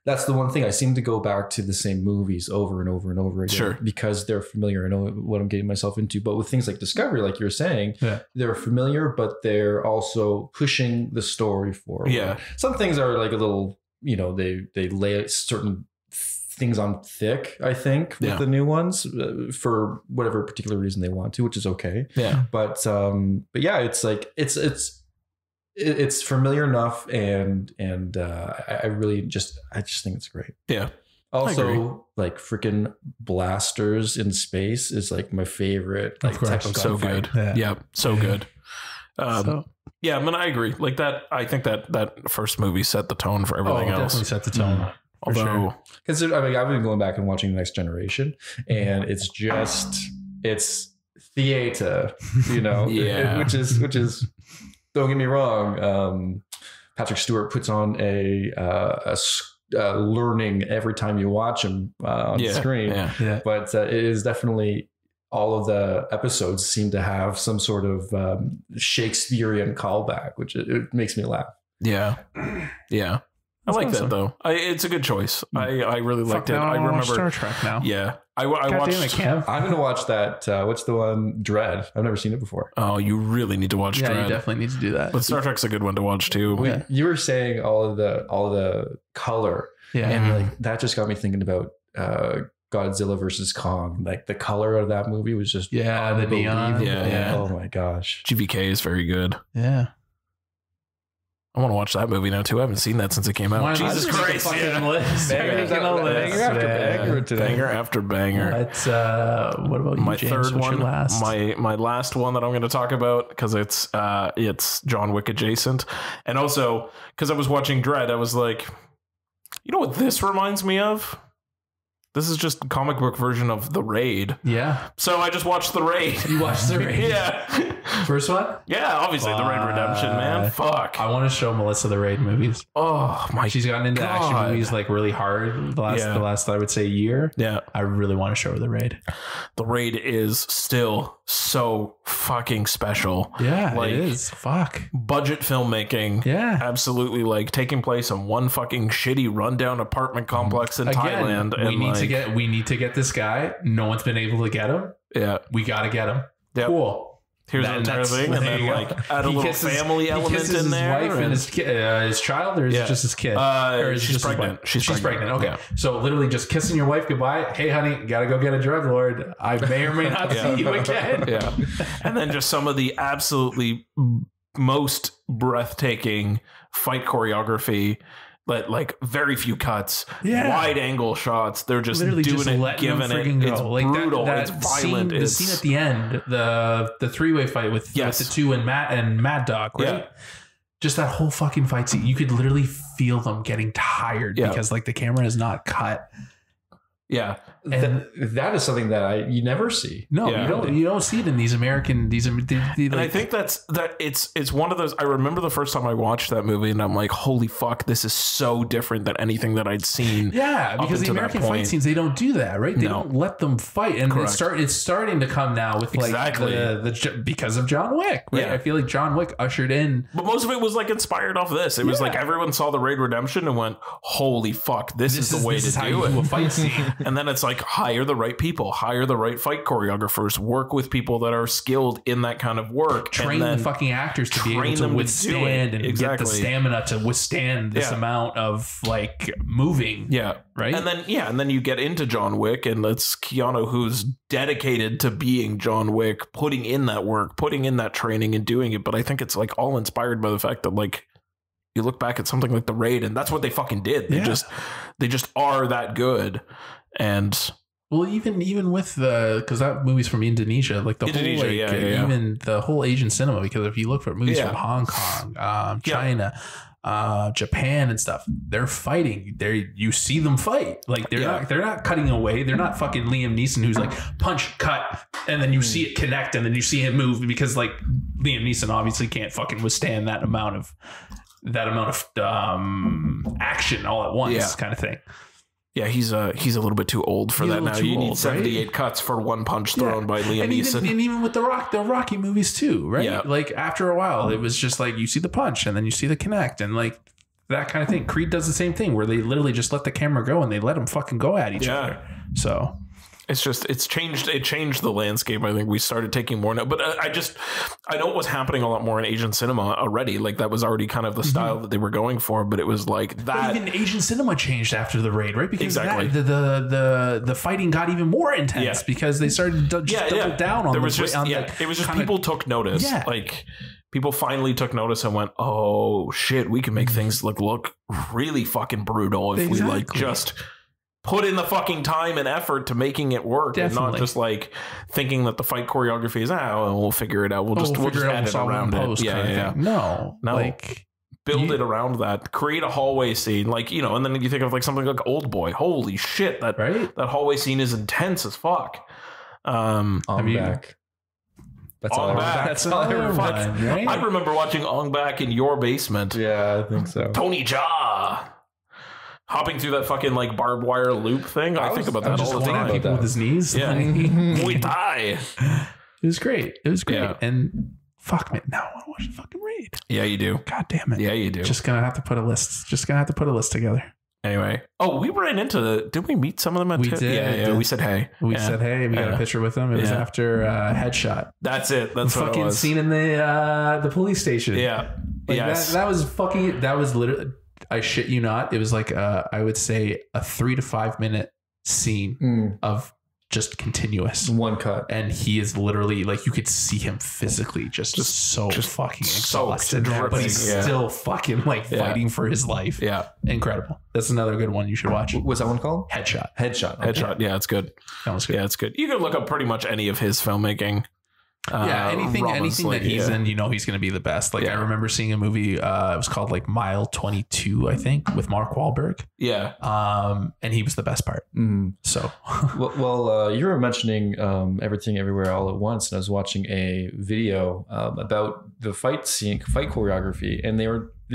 that's the one thing. I seem to go back to the same movies over and over and over again because they're familiar. I know what I'm getting myself into. But with things like Discovery, like you're saying, they're familiar, but they're also pushing the story forward. Yeah. Some things are like a little, they lay certain things on thick, I think, with the new ones for whatever particular reason they want to, which is okay. Yeah. But yeah, it's like, it's familiar enough and I just think it's great. Yeah. Also, like freaking blasters in space is like my favorite. Like type of so good. Yeah. So good. Yeah, I mean, I agree. Like that. I think that first movie set the tone for everything else. Definitely set the tone. Although, because I've been going back and watching The Next Generation, and it's theater, which is. Don't get me wrong. Patrick Stewart puts on a learning every time you watch him on the screen. Yeah. But it is definitely all of the episodes seem to have some sort of Shakespearean callback, which it makes me laugh. Yeah. Yeah. I like that though. It's a good choice. I really liked it. I remember Star Trek now. Yeah, I watched. I'm gonna watch that. What's the one? Dredd. I've never seen it before. Oh, you really need to watch Dredd. Yeah, you definitely need to do that. But Star Trek's a good one to watch too. You were saying all of the color, and like that just got me thinking about Godzilla versus Kong. Like the color of that movie was just the neon. Yeah. Oh my gosh, GVK is very good. Yeah. I want to watch that movie now too. I haven't seen that since it came out. Jesus Christ! Banger after banger. What about my you, James? third one? My last one that I'm going to talk about because it's John Wick adjacent, and also because I was watching Dredd, I was like, you know what this reminds me of? This is just a comic book version of The Raid. Yeah. So I just watched The Raid. You watched The Raid? Yeah. First one? Yeah, obviously The Raid Redemption, man. Fuck. I want to show Melissa The Raid movies. Oh my! She's gotten into action movies like really hard the last I would say year. Yeah. I really want to show her The Raid. The Raid is still so fucking special. Yeah, like, it is. Fuck. Budget filmmaking. Yeah. Absolutely, like taking place in one fucking shitty rundown apartment complex in Thailand. We need to get this guy. No one's been able to get him. Yeah. We got to get him. Yep. Cool. Here's an entire thing, and then like add a little family element in there. His wife and his kid, his child, or is it just his kid? She's pregnant. She's pregnant. Okay, so literally just kissing your wife goodbye. Hey, honey, gotta go get a drug lord. I may or may not see you again. Yeah, and then just some of the absolutely most breathtaking fight choreography. But like very few cuts, wide angle shots. They're just literally doing just it, giving it. It's like brutal. It's violent. The scene at the end, the three-way fight with the two and Mad Dog, right? Yeah. Just that whole fucking fight scene. You could literally feel them getting tired because like the camera is not cut. Yeah, and that is something that you never see. No, you don't see it in these American and I think it's one of those. I remember the first time I watched that movie, and I'm like, holy fuck, this is so different than anything that I'd seen. Yeah, because the American fight scenes, they don't do that, right? They don't let them fight, and it's starting to come now with like the because of John Wick. Right? Yeah, I feel like John Wick ushered in, but most of it was like inspired off this. It was like everyone saw The Raid Redemption and went, holy fuck, this is the way to do it. A fight scene. And then it's like, hire the right people, hire the right fight choreographers, work with people that are skilled in that kind of work. Train the fucking actors to be able to withstand and get the stamina to withstand this amount of like moving. Yeah. Right. And then you get into John Wick, and it's Keanu who's dedicated to being John Wick, putting in that work, putting in that training and doing it. But I think it's like all inspired by the fact that like, you look back at something like The Raid, and that's what they fucking did. They just are that good. And well, even with because that movie's from Indonesia, like the whole even the whole Asian cinema. Because if you look for movies from Hong Kong, China, Japan, and stuff, they're fighting. You see them fight. Like they're not cutting away. They're not fucking Liam Neeson who's like punch, cut, and then you see it connect, and then you see him move, because like Liam Neeson obviously can't fucking withstand that amount of action all at once, kind of thing. Yeah, he's a little bit too old for that now. You need 78 cuts for one punch thrown by Liam Neeson. And even with the Rocky movies too, right? Yeah. Like after a while, it was just like you see the punch and then you see the connect and like that kind of thing. Creed does the same thing where they literally just let the camera go and they let them fucking go at each other. So it's changed. It changed the landscape. I think we started taking more now, but I know it was happening a lot more in Asian cinema already. Like that was already kind of the style that they were going for, but it was like that. But even Asian cinema changed after The Raid, right? Because the fighting got even more intense because they started to double down on it was just people took notice. Yeah. Like people finally took notice and went, oh shit, we can make things look really fucking brutal if we like just put in the fucking time and effort to making it work. And not just like thinking that the fight choreography is we'll figure it out. We'll just add it around it. Yeah. No, like build it around that. Create a hallway scene, like, you know, and then you think of like something like Old Boy. Holy shit, that hallway scene is intense as fuck. Back. That's all I remember. I remember watching Ong Bak in your basement. Yeah, I think so. Tony Jaa hopping through that fucking like barbed wire loop thing. I think about that all the time. People with his knees. Yeah. Muay Thai. It was great. Yeah. And fuck, man, now I want to watch the fucking Raid. Yeah, you do. God damn it. Yeah, you do. Just gonna have to put a list together. Anyway. Oh, we ran into did we meet some of them? We did. Yeah. We said hey. We said hey. We got a picture with them. It was after Headshot. That's it. That's what fucking it was. Scene in the police station. Yeah. Like that was literally, I shit you not. It was like I would say a 3 to 5 minute scene of just continuous. One cut. And he is literally like, you could see him physically just fucking exhausted, but he's still fucking like fighting for his life. Yeah. Incredible. That's another good one you should watch. What's that one called? Headshot. Okay. Yeah, it's good. That was good. Yeah, it's good. You can look up pretty much any of his filmmaking. Anything that he's in, you know, he's going to be the best. Like I remember seeing a movie, it was called like Mile 22, I think, with Mark Wahlberg. Yeah. And he was the best part. So, well, you were mentioning Everything Everywhere All at Once, and I was watching a video about the fight choreography, and they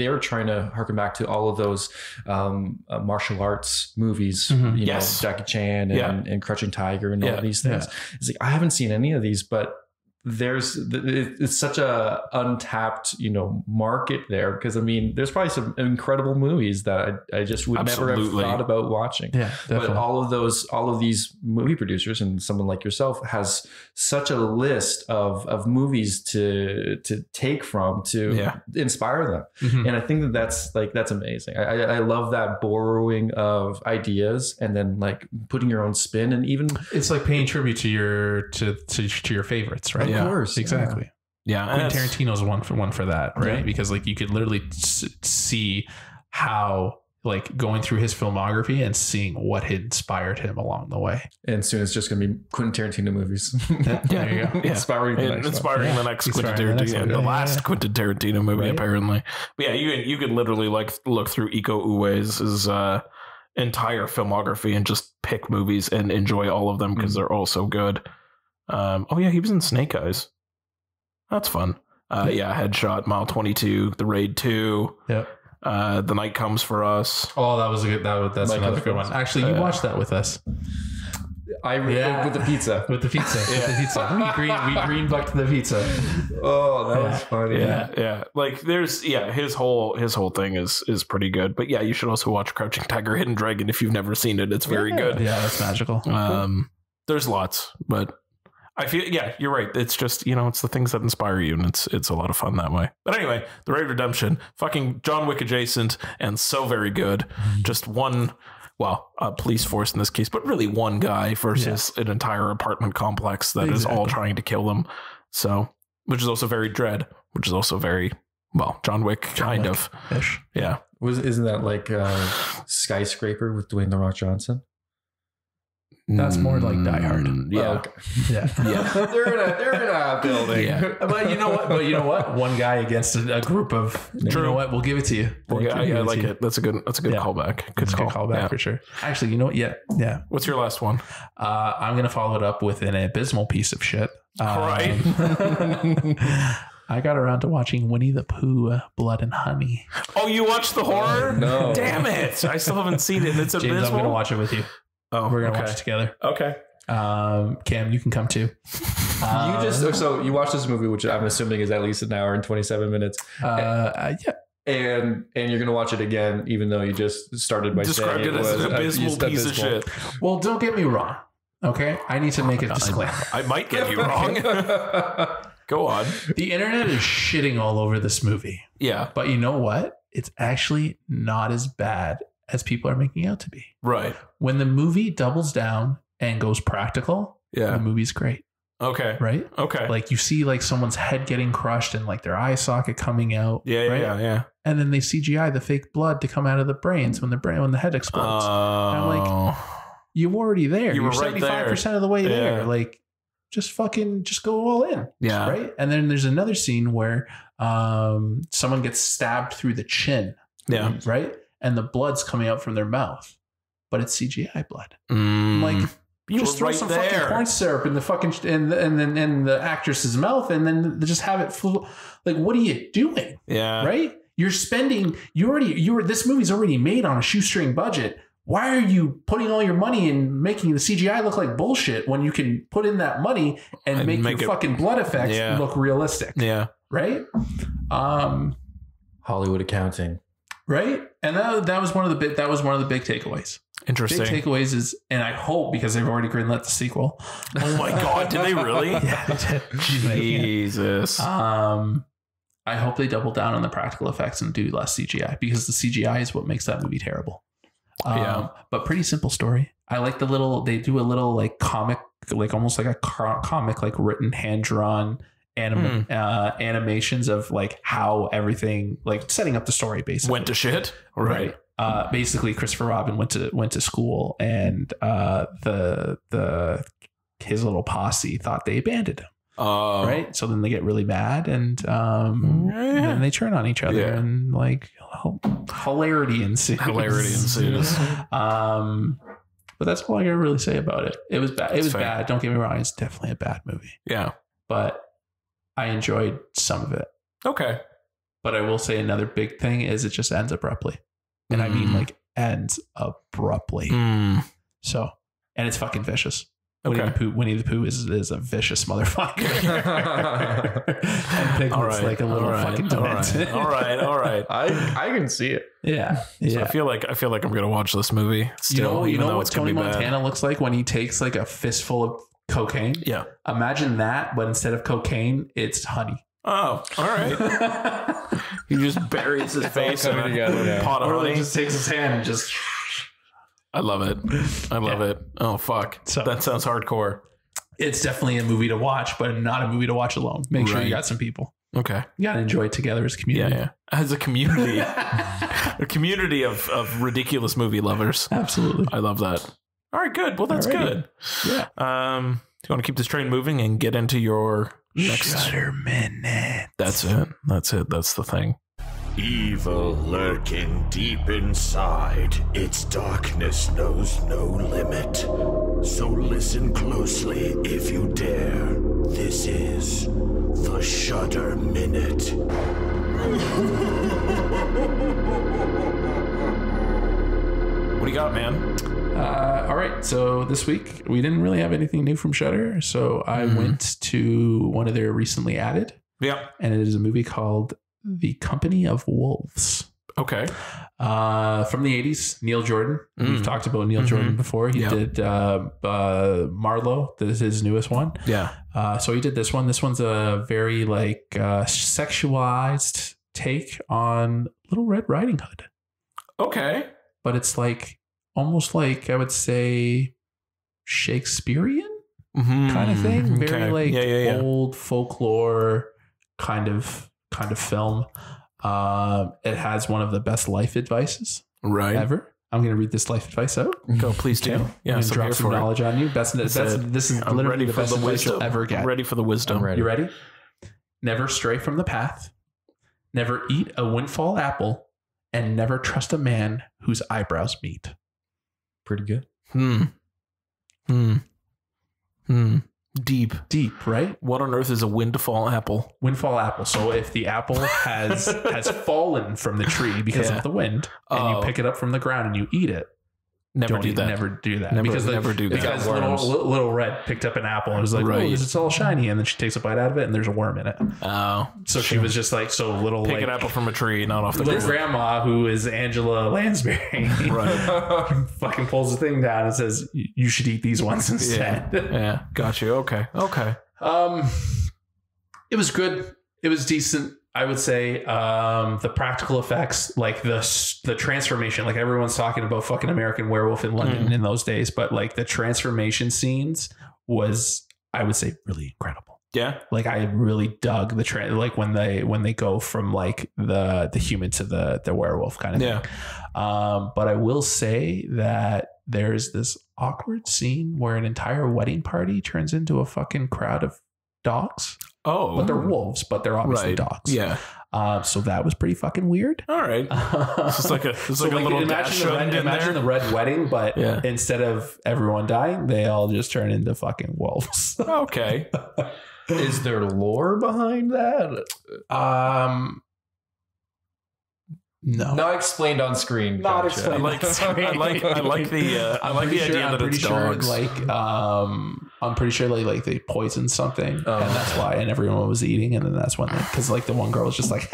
were trying to harken back to all of those martial arts movies, you know, Jackie Chan and Crouching Tiger and all of these things. It's like, I haven't seen any of these, but it's such a untapped, you know, market there, because I mean, there's probably some incredible movies that I just would never have thought about watching. Yeah, definitely. But all of these movie producers and someone like yourself has such a list of movies to take from to inspire them. And I think that's amazing. I love that borrowing of ideas and then like putting your own spin, and even it's like paying tribute to your favorites, right? Of course, exactly. Yeah, Quentin Tarantino's one for that, right? Yeah. Because like you could literally see how like going through his filmography and seeing what had inspired him along the way. And soon it's just going to be Quentin Tarantino movies. There you go. Yeah. Inspiring the next Quentin Tarantino, the last Quentin Tarantino movie, apparently. But yeah, you could literally like look through Iko Uwais' entire filmography and just pick movies and enjoy all of them because they're all so good. He was in Snake Eyes. That's fun. Headshot, Mile 22, The Raid 2. Yep. The Night Comes for Us. Oh, that was a good. That's another good one. Actually, you watched that with us. With the pizza. With the pizza. We green bucked the pizza. Oh, that was funny. Yeah. Like there's his whole thing is pretty good. But yeah, you should also watch Crouching Tiger, Hidden Dragon if you've never seen it. It's very good. Yeah, that's magical. There's lots, but I feel, you're right. It's just, you know, it's the things that inspire you, and it's a lot of fun that way. But anyway, The Raid Redemption, fucking John Wick adjacent, and so very good. Just one, a police force in this case, but really one guy versus an entire apartment complex that is all trying to kill them. So, which is also very Dredd, which is also very, John Wick kind of. Ish. Yeah. Isn't that like Skyscraper with Dwayne "The Rock" Johnson? That's more like Die Hard. Yeah. They're in a building. Yeah. But you know what? One guy against a group of. True. You know what? We'll give it to you. I like it. That's a good callback. Good callback for sure. Actually, you know what? Yeah. What's your last one? I'm gonna follow it up with an abysmal piece of shit. Right. I got around to watching Winnie the Pooh, Blood and Honey. Oh, you watched the horror? No. Damn it! I still haven't seen it. And it's abysmal. James, I'm gonna watch it with you. Oh, we're gonna watch it together. Okay. Cam, you can come too. So you watched this movie, which I'm assuming is at least an hour and 27 minutes. Yeah. And you're gonna watch it again, even though you just started by described saying it as an abysmal piece of shit. Well, don't get me wrong. Okay, I need to make a disclaimer. I might get you wrong. Go on. The internet is shitting all over this movie. Yeah, but you know what? It's actually not as bad as people are making out to be. Right. When the movie doubles down and goes practical, the movie's great. Okay. Right? Okay. Like you see like someone's head getting crushed and like their eye socket coming out. Yeah. And then they CGI the fake blood to come out of the brains when the head explodes. And I'm like, you're already there. You're right 75% of the way there. Like just go all in. Yeah. Right. And then there's another scene where someone gets stabbed through the chin. Yeah. Right. And the blood's coming out from their mouth, but it's CGI blood. Like, you just throw some fucking corn syrup in the fucking in the actress's mouth, and then just have it full. Like, what are you doing? Yeah, right. You're spending. This movie's already made on a shoestring budget. Why are you putting all your money in making the CGI look like bullshit when you can put in that money and make your fucking blood effects look realistic? Yeah, right. Hollywood accounting. Right. And that was one of the big takeaways. Interesting. Big takeaways is, and I hope because they've already greenlit the sequel. Oh my God. Did they really? Yeah, they did. Jesus. I hope they double down on the practical effects and do less CGI because the CGI is what makes that movie terrible. But pretty simple story. I like they do a little like comic, like almost like a comic, like written, hand drawn animations of like how everything, like setting up the story basically went to shit. Right. Basically Christopher Robin went to school, and his little posse thought they abandoned him. Right. So then they get really mad, and then they turn on each other, and like hilarity ensues. But that's all I gotta really say about it. It was bad. It was bad. Don't get me wrong. It's definitely a bad movie. Yeah. But I enjoyed some of it. Okay. But I will say another big thing is it just ends abruptly. And I mean like ends abruptly. So, and it's fucking vicious. Okay. Winnie the Pooh is a vicious motherfucker. And Piglet's like a little fucking demented. All right. I can see it. Yeah. So I feel like I'm gonna watch this movie. Still, you know what Tony Montana looks like when he takes like a fistful of cocaine? Yeah. Imagine that, but instead of cocaine, it's honey. Oh, all right. He just buries his face in a pot of honey. Or just takes his hand and just. I love it. Oh, fuck. So, that sounds hardcore. It's definitely a movie to watch, but not a movie to watch alone. Make sure you got some people. Okay. You got to enjoy it together as a community. Yeah. As a community. A community of ridiculous movie lovers. Absolutely. I love that. All right, good. Well, that's good. Yeah. Do you want to keep this train moving and get into your next Shutter Minute? That's it. That's the thing. Evil lurking deep inside, its darkness knows no limit. So listen closely if you dare. This is the Shutter Minute. What do you got, man? All right. So this week we didn't really have anything new from Shudder, so I went to one of their recently added. Yeah. And it is a movie called The Company of Wolves. Okay. From the 80s, Neil Jordan. We've talked about Neil Jordan before. He did Marlowe. This is his newest one. Yeah. So he did this one. This one's a very like sexualized take on Little Red Riding Hood. Okay. But it's like almost like I would say Shakespearean kind of thing. Very like old folklore kind of film. It has one of the best life advices ever. I'm going to read this life advice out. Go, please do. Yeah, I'm going to drop some knowledge on you. This is literally the best advice you'll ever get. I'm ready for the wisdom. You ready? Never stray from the path. Never eat a windfall apple. And never trust a man whose eyebrows meet. Pretty good. Deep, right? What on earth is a windfall apple? Windfall apple. So if the apple has fallen from the tree because of the wind, and you pick it up from the ground and you eat it, Never do that. Never do that. Because little Red picked up an apple and was like, "Oh, it's all shiny," and then she takes a bite out of it, and there's a worm in it. Oh, so she was just like, so little. Pick an apple from a tree, not off the ground. Grandma, who is Angela Lansbury, fucking pulls the thing down and says, "You should eat these ones instead." Yeah, got you. Okay. It was good. It was decent. I would say the practical effects, like the transformation, like everyone's talking about fucking American Werewolf in London in those days, but like the transformation scenes was, I would say, really incredible. Yeah. Like I really dug the like when they go from like the human to the werewolf kind of thing. But I will say that there's this awkward scene where an entire wedding party turns into a fucking crowd of dogs. Oh, but they're wolves, but they're obviously dogs. Yeah. So that was pretty fucking weird. All right. It's like a little dash imagine the red wedding, but instead of everyone dying, they all just turn into fucking wolves. Okay. Is there lore behind that? No. Not explained on screen. Not explained. I like the idea that it's dogs. I'm pretty sure like they poisoned something, and that's why, and everyone was eating, and then that's when, because like the one girl was just like,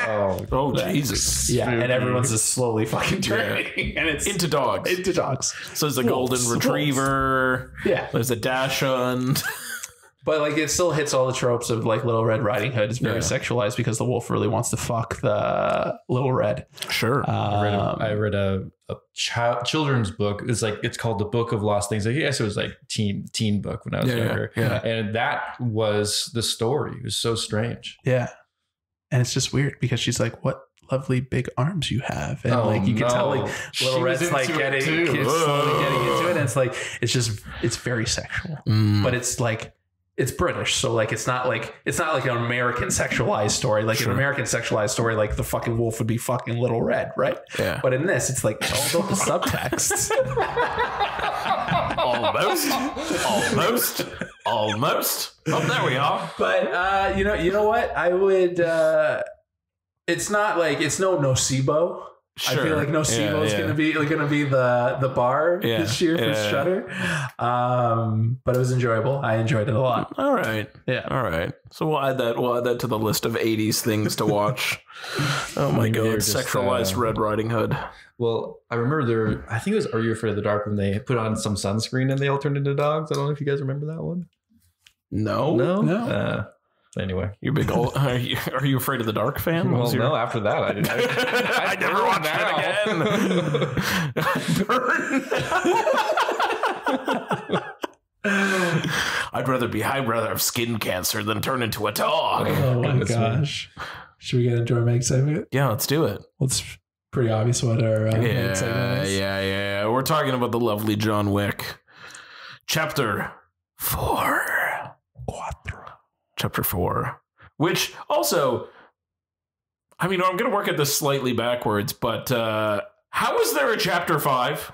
oh Jesus, yeah, and everyone's just slowly fucking turning, and it's into dogs. So there's a golden retriever. Yeah, there's a dachshund. But like it still hits all the tropes of like Little Red Riding Hood is very sexualized because the wolf really wants to fuck the Little Red. Sure. I read a children's book. It's called The Book of Lost Things. I guess it was like teen book when I was younger. Yeah. And that was the story. It was so strange. Yeah. And it's just weird because she's like, what lovely big arms you have. And you can tell like Little Red's like getting into it. And it's like, it's very sexual, but it's like, it's British. So like, it's not like an American sexualized story. Like an American sexualized story, like the fucking wolf would be fucking Little Red. Right. Yeah. But in this, it's like all about the subtext. Almost. Oh, there we are. But you know what? I would. It's not like it's no nocebo. Sure. I feel like nocebo is gonna be the bar this year for Shudder. But it was enjoyable. I enjoyed it a lot. All right. Yeah. All right. So we'll add that to the list of 80s things to watch. Oh my god, sexualized Red Riding Hood. Well, I remember I think it was Are You Afraid of the Dark when they put on some sunscreen and they all turned into dogs. I don't know if you guys remember that one. No. Anyway, you big old. Are you Afraid of the Dark fan? Well, no. After that, I didn't. I never watched it again. I'd rather have skin cancer than turn into a dog. Oh my gosh! Should we get into our Meg segment? Yeah, let's do it. Well, it's pretty obvious what our Meg segment is. Yeah. We're talking about the lovely John Wick, Chapter 4. Chapter 4, which also, I mean, I'm going to work at this slightly backwards, but how is there a Chapter 5?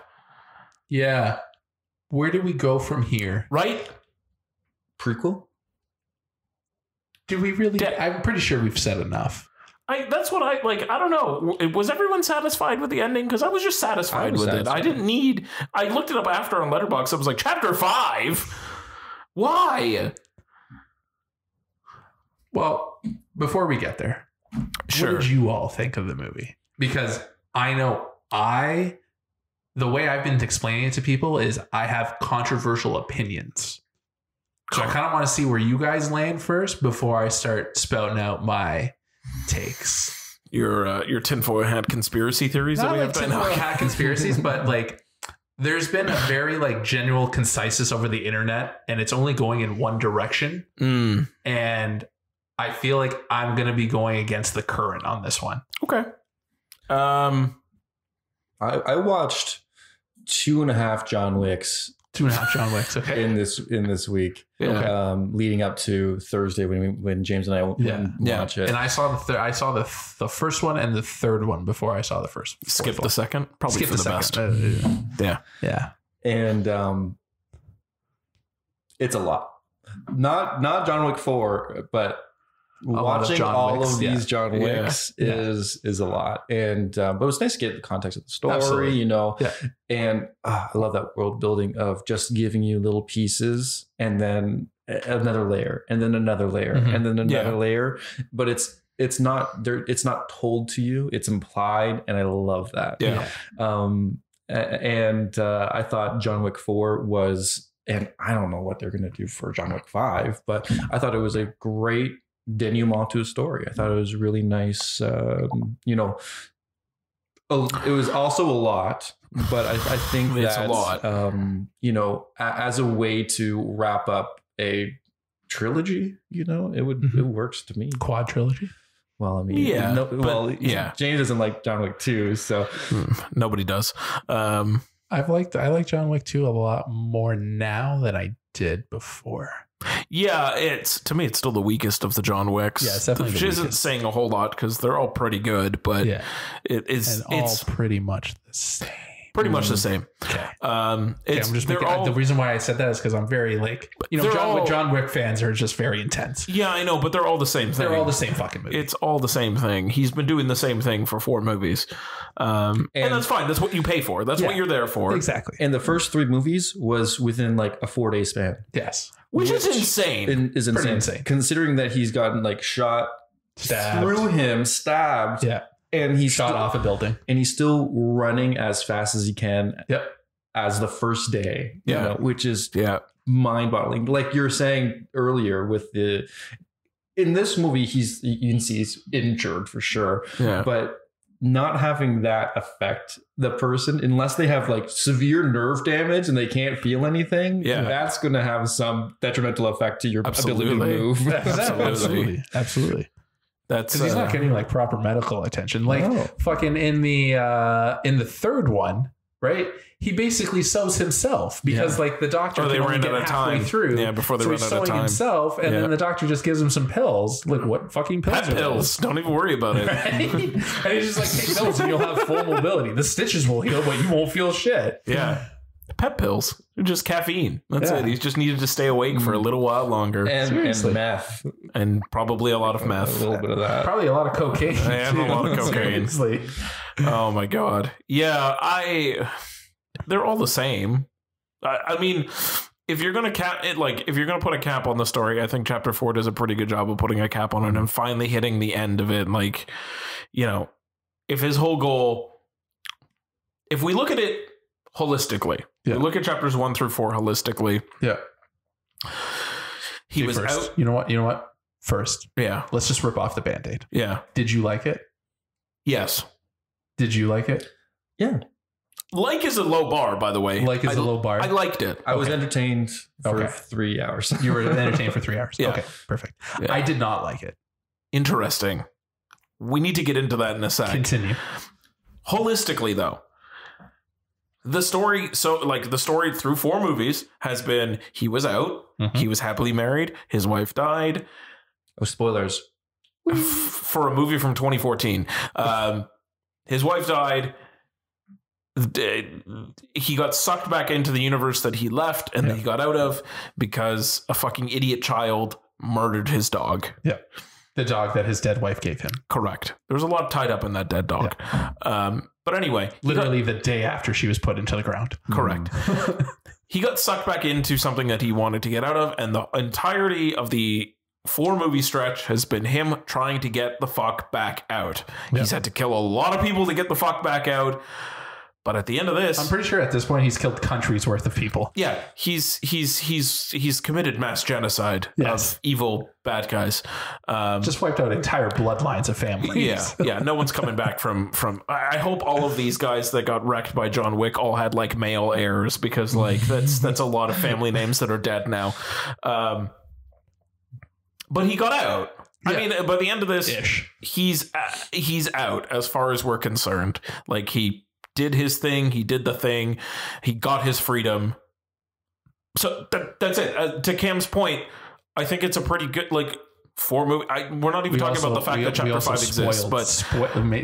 Yeah. Where do we go from here? Right? Prequel? Do we really? I'm pretty sure we've said enough. That's what I don't know. Was everyone satisfied with the ending? Because I was just satisfied with it. I didn't need, I looked it up after on Letterboxd. I was like, Chapter 5? Why? Well, before we get there, what did you all think of the movie? Because I know the way I've been explaining it to people is I have controversial opinions. So I kind of want to see where you guys land first before I start spouting out my takes. Your tinfoil hat conspiracy theories? Not like tinfoil hat conspiracies, but like there's been a very like general conciseness over the internet, and it's only going in one direction. And I feel like I'm going to be going against the current on this one. Okay. I watched 2.5 John Wicks. 2.5 John Wicks. Okay. In this week. Yeah. Leading up to Thursday when James and I went and watch it. And I saw the first one and the third one before I saw the first. Skip the second. Probably skip for the best. Yeah. And it's a lot. Not John Wick 4, but watching all of these John Wicks is a lot. And but it was nice to get the context of the story. Absolutely. And I love that world building of just giving you little pieces and then another layer and then another layer and then another layer. But it's not there. It's not told to you. It's implied, and I love that. Yeah. And I thought John Wick 4 was, and I don't know what they're going to do for John Wick 5, but I thought it was a great denouement to a story. I thought it was really nice. It was also a lot, but I think it's a lot. As a way to wrap up a trilogy, it works to me. Quad trilogy. Well, I mean, James doesn't like John Wick 2, so nobody does. I like John Wick 2 a lot more now than I did before. Yeah, to me, it's still the weakest of the John Wicks. Yeah, it's definitely which isn't saying a whole lot because they're all pretty good, but it's pretty much the same. Pretty much the same. Okay. The reason why I said that is because I'm very John Wick fans are just very intense. Yeah, I know, but they're all the same thing. They're all the same fucking movie. It's all the same thing. He's been doing the same thing for 4 movies. And that's fine. That's what you pay for. That's what you're there for. Exactly. And the first 3 movies was within like a 4-day span. Yes. Which is insane. Is insane. Considering that he's gotten like shot through him, stabbed. Yeah. And he's shot off a building. And he's still running as fast as he can. Yep. As the first day. Yeah. Which is mind-boggling. Like you're saying earlier with in this movie, you can see he's injured for sure, but not having that affect the person unless they have like severe nerve damage and they can't feel anything. That's going to have some detrimental effect to your ability to move. Absolutely. That's because he's not getting like proper medical attention. Like fucking in the third one, right? He basically sews himself because like the doctor they ran out of time through. Yeah, before they ran out of time. Himself, and then the doctor just gives him some pills. Like what fucking pills? Pet pills. Don't even worry about it. Right? And he's just like, take pills and you'll have full mobility. The stitches will heal, but you won't feel shit. Yeah. Pet pills. Just caffeine. That's it. He just needed to stay awake for a little while longer. And meth. And probably a lot of meth. A little bit of that. Probably a lot of cocaine. And a lot of cocaine. Oh my God. Yeah, they're all the same. I mean, if you're gonna put a cap on the story, I think Chapter 4 does a pretty good job of putting a cap on it and finally hitting the end of it. Like, you know, if his whole goal, if we look at it holistically, we look at chapters 1 through 4 holistically. Yeah. He was first. out. You know what? First. Yeah. Let's just rip off the Band-Aid. Yeah. Did you like it? Yes. Did you like it? Yeah. Like is a low bar, by the way. Like is a low bar. I liked it. I was entertained for 3 hours. You were entertained for 3 hours. Yeah. Okay, perfect. Yeah. I did not like it. Interesting. We need to get into that in a sec. Continue. Holistically, though, the story through 4 movies has been he was out, he was happily married, his wife died. Oh, spoilers. For a movie from 2014. His wife died. He got sucked back into the universe that he left and that he got out of because a fucking idiot child murdered his dog. Yeah. The dog that his dead wife gave him. Correct. There was a lot tied up in that dead dog. Yeah. But anyway. Literally the day after she was put into the ground. Correct. He got sucked back into something that he wanted to get out of, and the entirety of the 4 movie stretch has been him trying to get the fuck back out. Yeah. He's had to kill a lot of people to get the fuck back out. But at the end of this, I'm pretty sure at this point he's killed countries worth of people. Yeah, he's committed mass genocide of evil bad guys. Just wiped out entire bloodlines of families. Yeah. No one's coming back from. I hope all of these guys that got wrecked by John Wick all had like male heirs, because like that's a lot of family names that are dead now. But he got out. I mean, by the end of this, he's out as far as we're concerned. Like he did his thing. He did the thing. He got his freedom. So that's it. To Cam's point, I think it's a pretty good, like, 4 movie. We're not even talking about the fact that Chapter 5 exists, but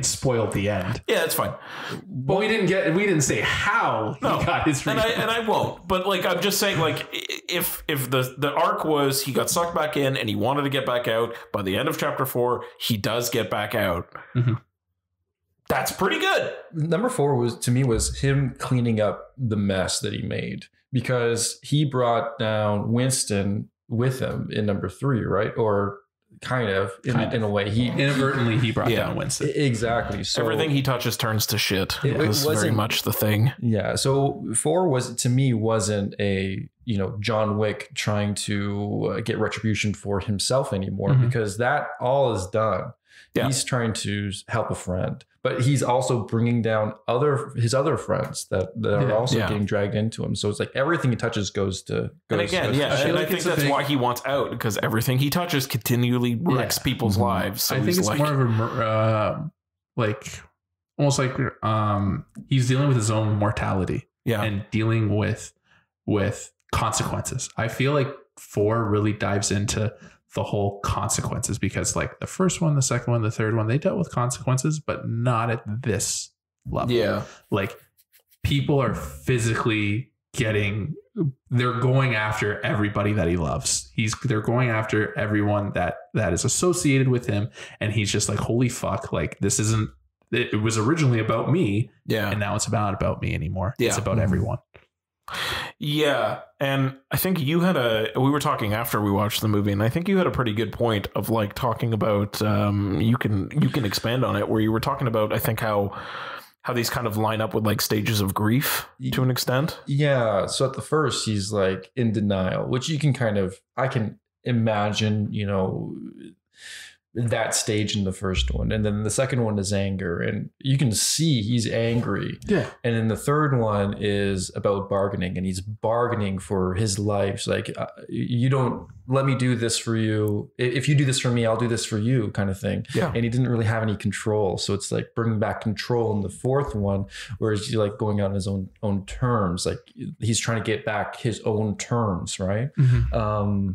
spoiled the end. Yeah, that's fine. But we didn't say how he got his freedom. And I won't. But like, I'm just saying, like, if the arc was he got sucked back in and he wanted to get back out, by the end of Chapter 4, he does get back out. Mm-hmm. That's pretty good. Number 4 was him cleaning up the mess that he made, because he brought down Winston with him in number 3, right? Or kind of in a way. He inadvertently he brought down Winston. Exactly. So everything he touches turns to shit. It was very much the thing. Yeah. So 4 wasn't a John Wick trying to get retribution for himself anymore, because that all is done. Yeah. He's trying to help a friend, but he's also bringing down his other friends that are also getting dragged into him. So it's like everything he touches goes. And again, I think that's why he wants out, because everything he touches continually wrecks people's lives. So I think it's more of a almost like he's dealing with his own mortality, and dealing with consequences. I feel like 4 really dives into the whole consequences, because like the first one, the second one, the third one, they dealt with consequences, but not at this level. Yeah. Like people are physically they're going after everybody that he loves. They're going after everyone that is associated with him. And he's just like, holy fuck, like it was originally about me. Yeah. And now it's not about me anymore. Yeah. It's about everyone. Yeah, and I think we were talking after we watched the movie, and I think you had a pretty good point of like talking about you can expand on it, where you were talking about, I think, how how these kind of line up with like stages of grief to an extent. Yeah. So at the first, he's like in denial, which I can imagine, you know, that stage in the first one. And then the second one is anger, and you can see he's angry. Yeah. And then the third one is about bargaining, and he's bargaining for his life. So like, you don't let me do this for you. If you do this for me, I'll do this for you, kind of thing. Yeah. And he didn't really have any control. So it's like bringing back control in the fourth one, whereas he's like going on his own terms. Like he's trying to get back his own terms. Right. Mm-hmm.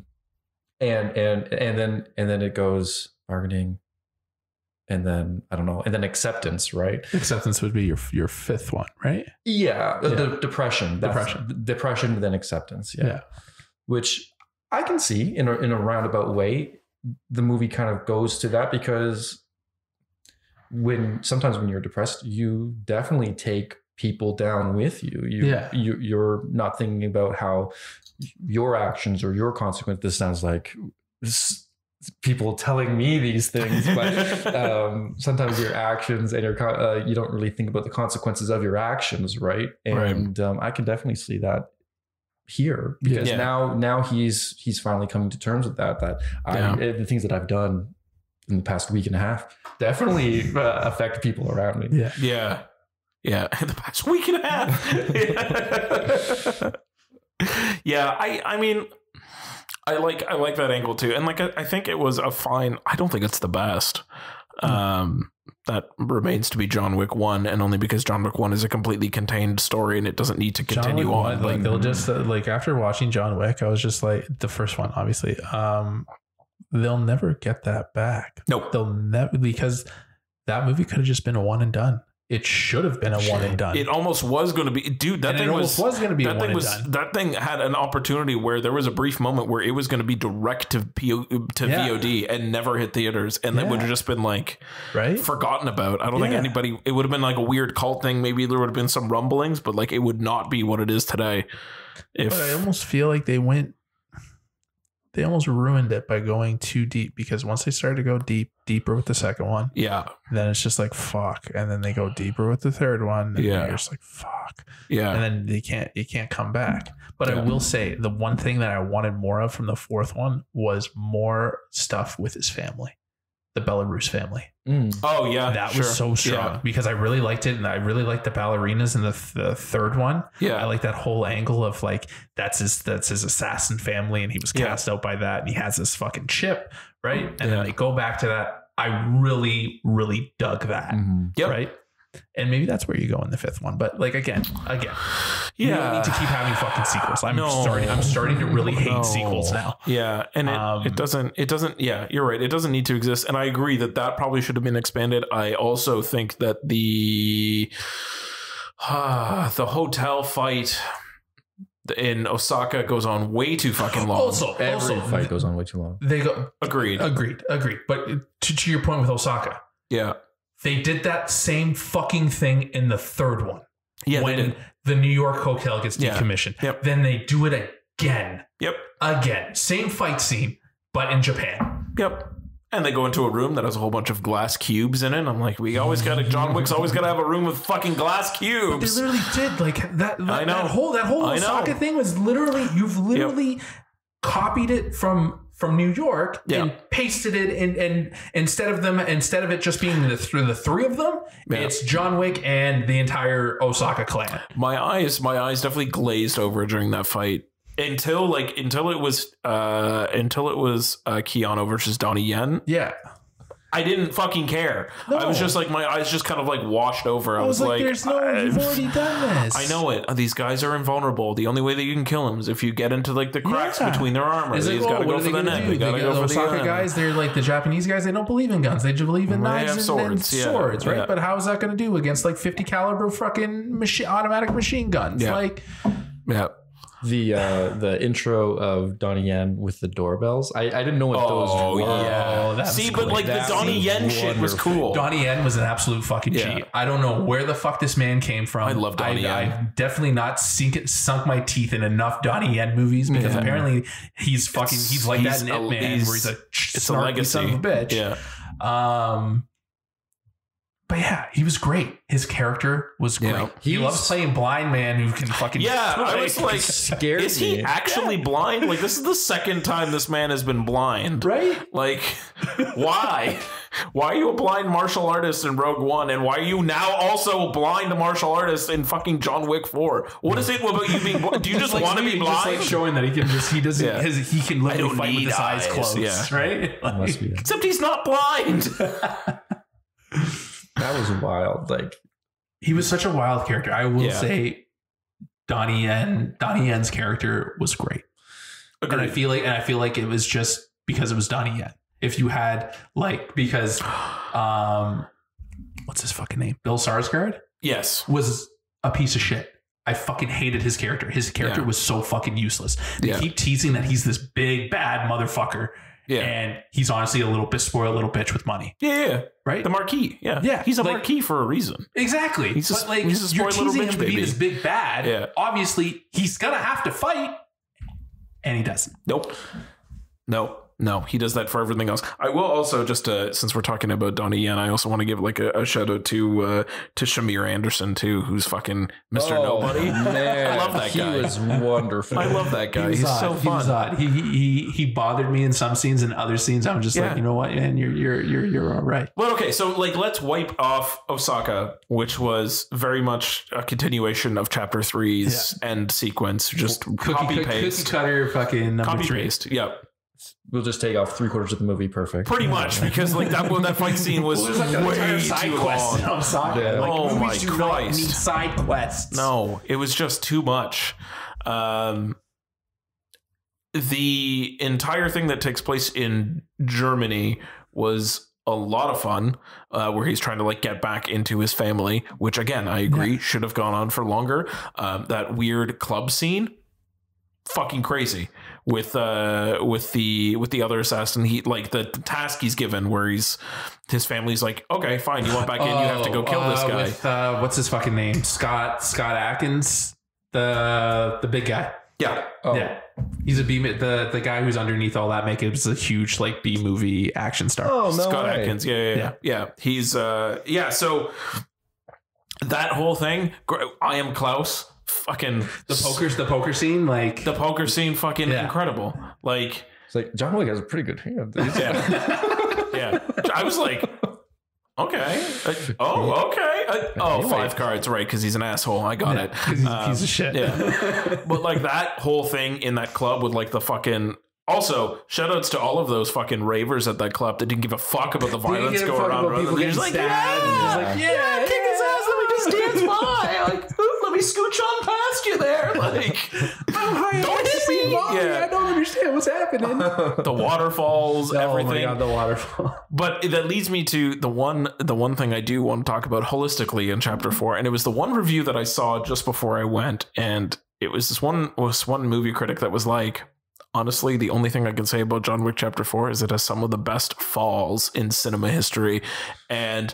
And then it goes bargaining, and then I don't know, and then acceptance, right? Acceptance would be your fifth one, right? Yeah. The depression, then acceptance. Yeah. Which I can see in a roundabout way. The movie kind of goes to that, because sometimes when you're depressed, you definitely take people down with you. You're not thinking about how your actions or your consequence. This sounds like people telling me these things, but sometimes your actions and you don't really think about the consequences of your actions, right? And I can definitely see that here, because now he's finally coming to terms with that the things that I've done in the past week and a half definitely affect people around me. Yeah. In the past week and a half. Yeah. I mean, I like that angle too. And like, I think it was a fine, I don't think it's the best. That remains to be John Wick 1, and only because John Wick 1 is a completely contained story and it doesn't need to continue on. Like they'll just like, after watching John Wick, I was just like, the first one, obviously, they'll never get that back. Nope. They'll never, because that movie could have just been a one and done. It should have been a one and done. It almost was going to be, dude. That thing was going to be a one and done. That thing had an opportunity where there was a brief moment where it was going to be direct to VOD and never hit theaters, and that would have just been like forgotten about. I don't think anybody. It would have been like a weird cult thing. Maybe there would have been some rumblings, but like it would not be what it is today. But I almost feel like they almost ruined it by going too deep, because once they started to go deeper with the second one, then it's just like fuck, and then they go deeper with the third one, and you're just like fuck, and then you can't come back. But I will say, the one thing that I wanted more of from the fourth one was more stuff with his family, the Belarus family. Oh yeah, that was so strong, because I really liked it, and I really liked the ballerinas in the third one. I like that whole angle of like that's his assassin family, and he was cast out by that, and he has this fucking chip, right? And then they go back to that. I really dug that, right? And maybe that's where you go in the fifth one. But like again, you don't need to keep having fucking sequels. I'm starting to really hate sequels now. Yeah, and it doesn't. Yeah, you're right. It doesn't need to exist. And I agree that probably should have been expanded. I also think that the hotel fight in Osaka goes on way too fucking long. Every fight goes on way too long. They go agreed. But to your point with Osaka, they did that same fucking thing in the third one. Yeah, when the New York hotel gets decommissioned. Then they do it again. Again, same fight scene, but in Japan. And they go into a room that has a whole bunch of glass cubes in it. I'm like, John Wick's always got to have a room with fucking glass cubes. They literally did like that. I know. That whole Osaka thing was literally, you've literally copied it from New York and pasted it in, and instead of it just being the three of them, it's John Wick and the entire Osaka clan. My eyes definitely glazed over during that fight. Until it was Keanu versus Donnie Yen. I didn't fucking care. No. I was just like, my eyes just kind of like washed over. I was like, there's no, you've already done this. I know it. These guys are invulnerable. The only way that you can kill them is if you get into like the cracks between their armor. They got to go for the neck. They got to go for the Osaka guys. They're like the Japanese guys. They don't believe in guns. They just believe in knives and swords, right? But how is that going to do against like 50 caliber fucking automatic machine guns? The intro of Donnie Yen with the doorbells. I didn't know what those were. See, but like the Donnie Yen shit was cool. Donnie Yen was an absolute fucking G. I don't know where the fuck this man came from. I love Donnie Yen. I've definitely not sunk my teeth in enough Donnie Yen movies, because apparently he's like that in It Man, where he's a snarky son of a bitch. But yeah, he was great. His character was great. Yeah. He loves playing blind man who can fucking... Yeah, I was like, is he actually blind? Like, this is the second time this man has been blind. Right? Like, why? Why are you a blind martial artist in Rogue One? And why are you now also a blind martial artist in fucking John Wick 4? What is it about you being blind? Do you just want to be blind? Just like showing that he can just... He doesn't... He can literally fight with his eyes closed. Yeah. Right? Like, must be. Except he's not blind. That was wild. Like, he was such a wild character. I will say Donnie Yen's character was great. Agreed. And I feel like it was just because it was Donnie Yen. If you had because what's his fucking name? Bill Skarsgård? Yes. Was a piece of shit. I fucking hated his character. His character was so fucking useless. They keep teasing that he's this big bad motherfucker. Yeah. And he's honestly a little bit spoiled little bitch with money. Yeah. Right? The Marquis. Yeah. Yeah. He's a Marquis for a reason. Exactly. He's a spoiled little bitch, him to be this big bad. Yeah. Obviously, he's going to have to fight. And he doesn't. Nope. No, he does that for everything else. I will also just, since we're talking about Donnie Yen, I also want to give like a shout out to Shamir Anderson too, who's fucking Mr. Nobody. Man, I love that guy. He was wonderful. I love that guy. He's so fun. He bothered me in some scenes, and other scenes I'm just like, you know what, man, you're all right. Well, okay, so like let's wipe off Osaka, which was very much a continuation of Chapter 3's end sequence, just copy paste, cookie cutter, fucking copy three. Paste. Yep. We'll just take off 3/4 of the movie. Perfect. Pretty much, because like that fight scene was way too long. Oh my Christ! Need side quests. No, it was just too much. The entire thing that takes place in Germany was a lot of fun, where he's trying to like get back into his family, which again I agree should have gone on for longer. That weird club scene, fucking crazy. With the other assassin, he like the task he's given where his family's like, okay, fine, you want back in, you have to go kill this guy. With what's his fucking name? Scott Adkins, the big guy. Yeah. Yeah. He's a B. The guy who's underneath all that makeup is a huge like B movie action star. Oh, no Scott way. Adkins. Yeah. He's So that whole thing, I Am Klaus. Fucking the poker scene, like the poker scene, fucking incredible. Like it's like John Wick has a pretty good hand. Yeah. I was like, okay. Okay. 5 cards, right? Because he's an asshole. I got it. Because he's a piece of shit. Yeah. But like that whole thing in that club with like the fucking. Also, shout outs to all of those fucking ravers at that club that didn't give a fuck about the violence going on. They're just like, yeah, kick his ass. Let me just dance by. Like, let me scooch on past you there. Like, don't hit me. Yeah, I don't understand what's happening. The waterfalls, everything. Oh my God, the waterfall. But that leads me to the one thing I do want to talk about holistically in Chapter 4, and it was the one review that I saw just before I went, and it was this one movie critic that was like, honestly, the only thing I can say about John Wick Chapter 4 is it has some of the best falls in cinema history. And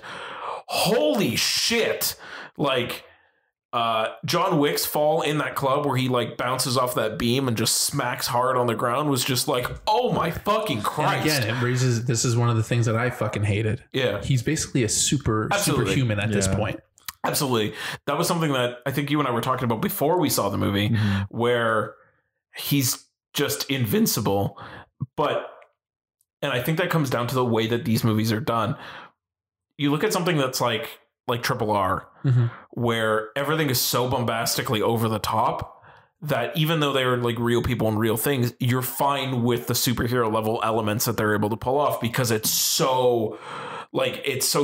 holy shit, like John Wick's fall in that club where he like bounces off that beam and just smacks hard on the ground was just like, oh my fucking Christ. And again, this is one of the things that I fucking hated. Yeah. He's basically a superhuman at this point. Absolutely. That was something that I think you and I were talking about before we saw the movie, where he's just invincible. And I think that comes down to the way that these movies are done. You look at something that's like Triple R, where everything is so bombastically over the top that even though they're like real people and real things, you're fine with the superhero level elements that they're able to pull off because it's so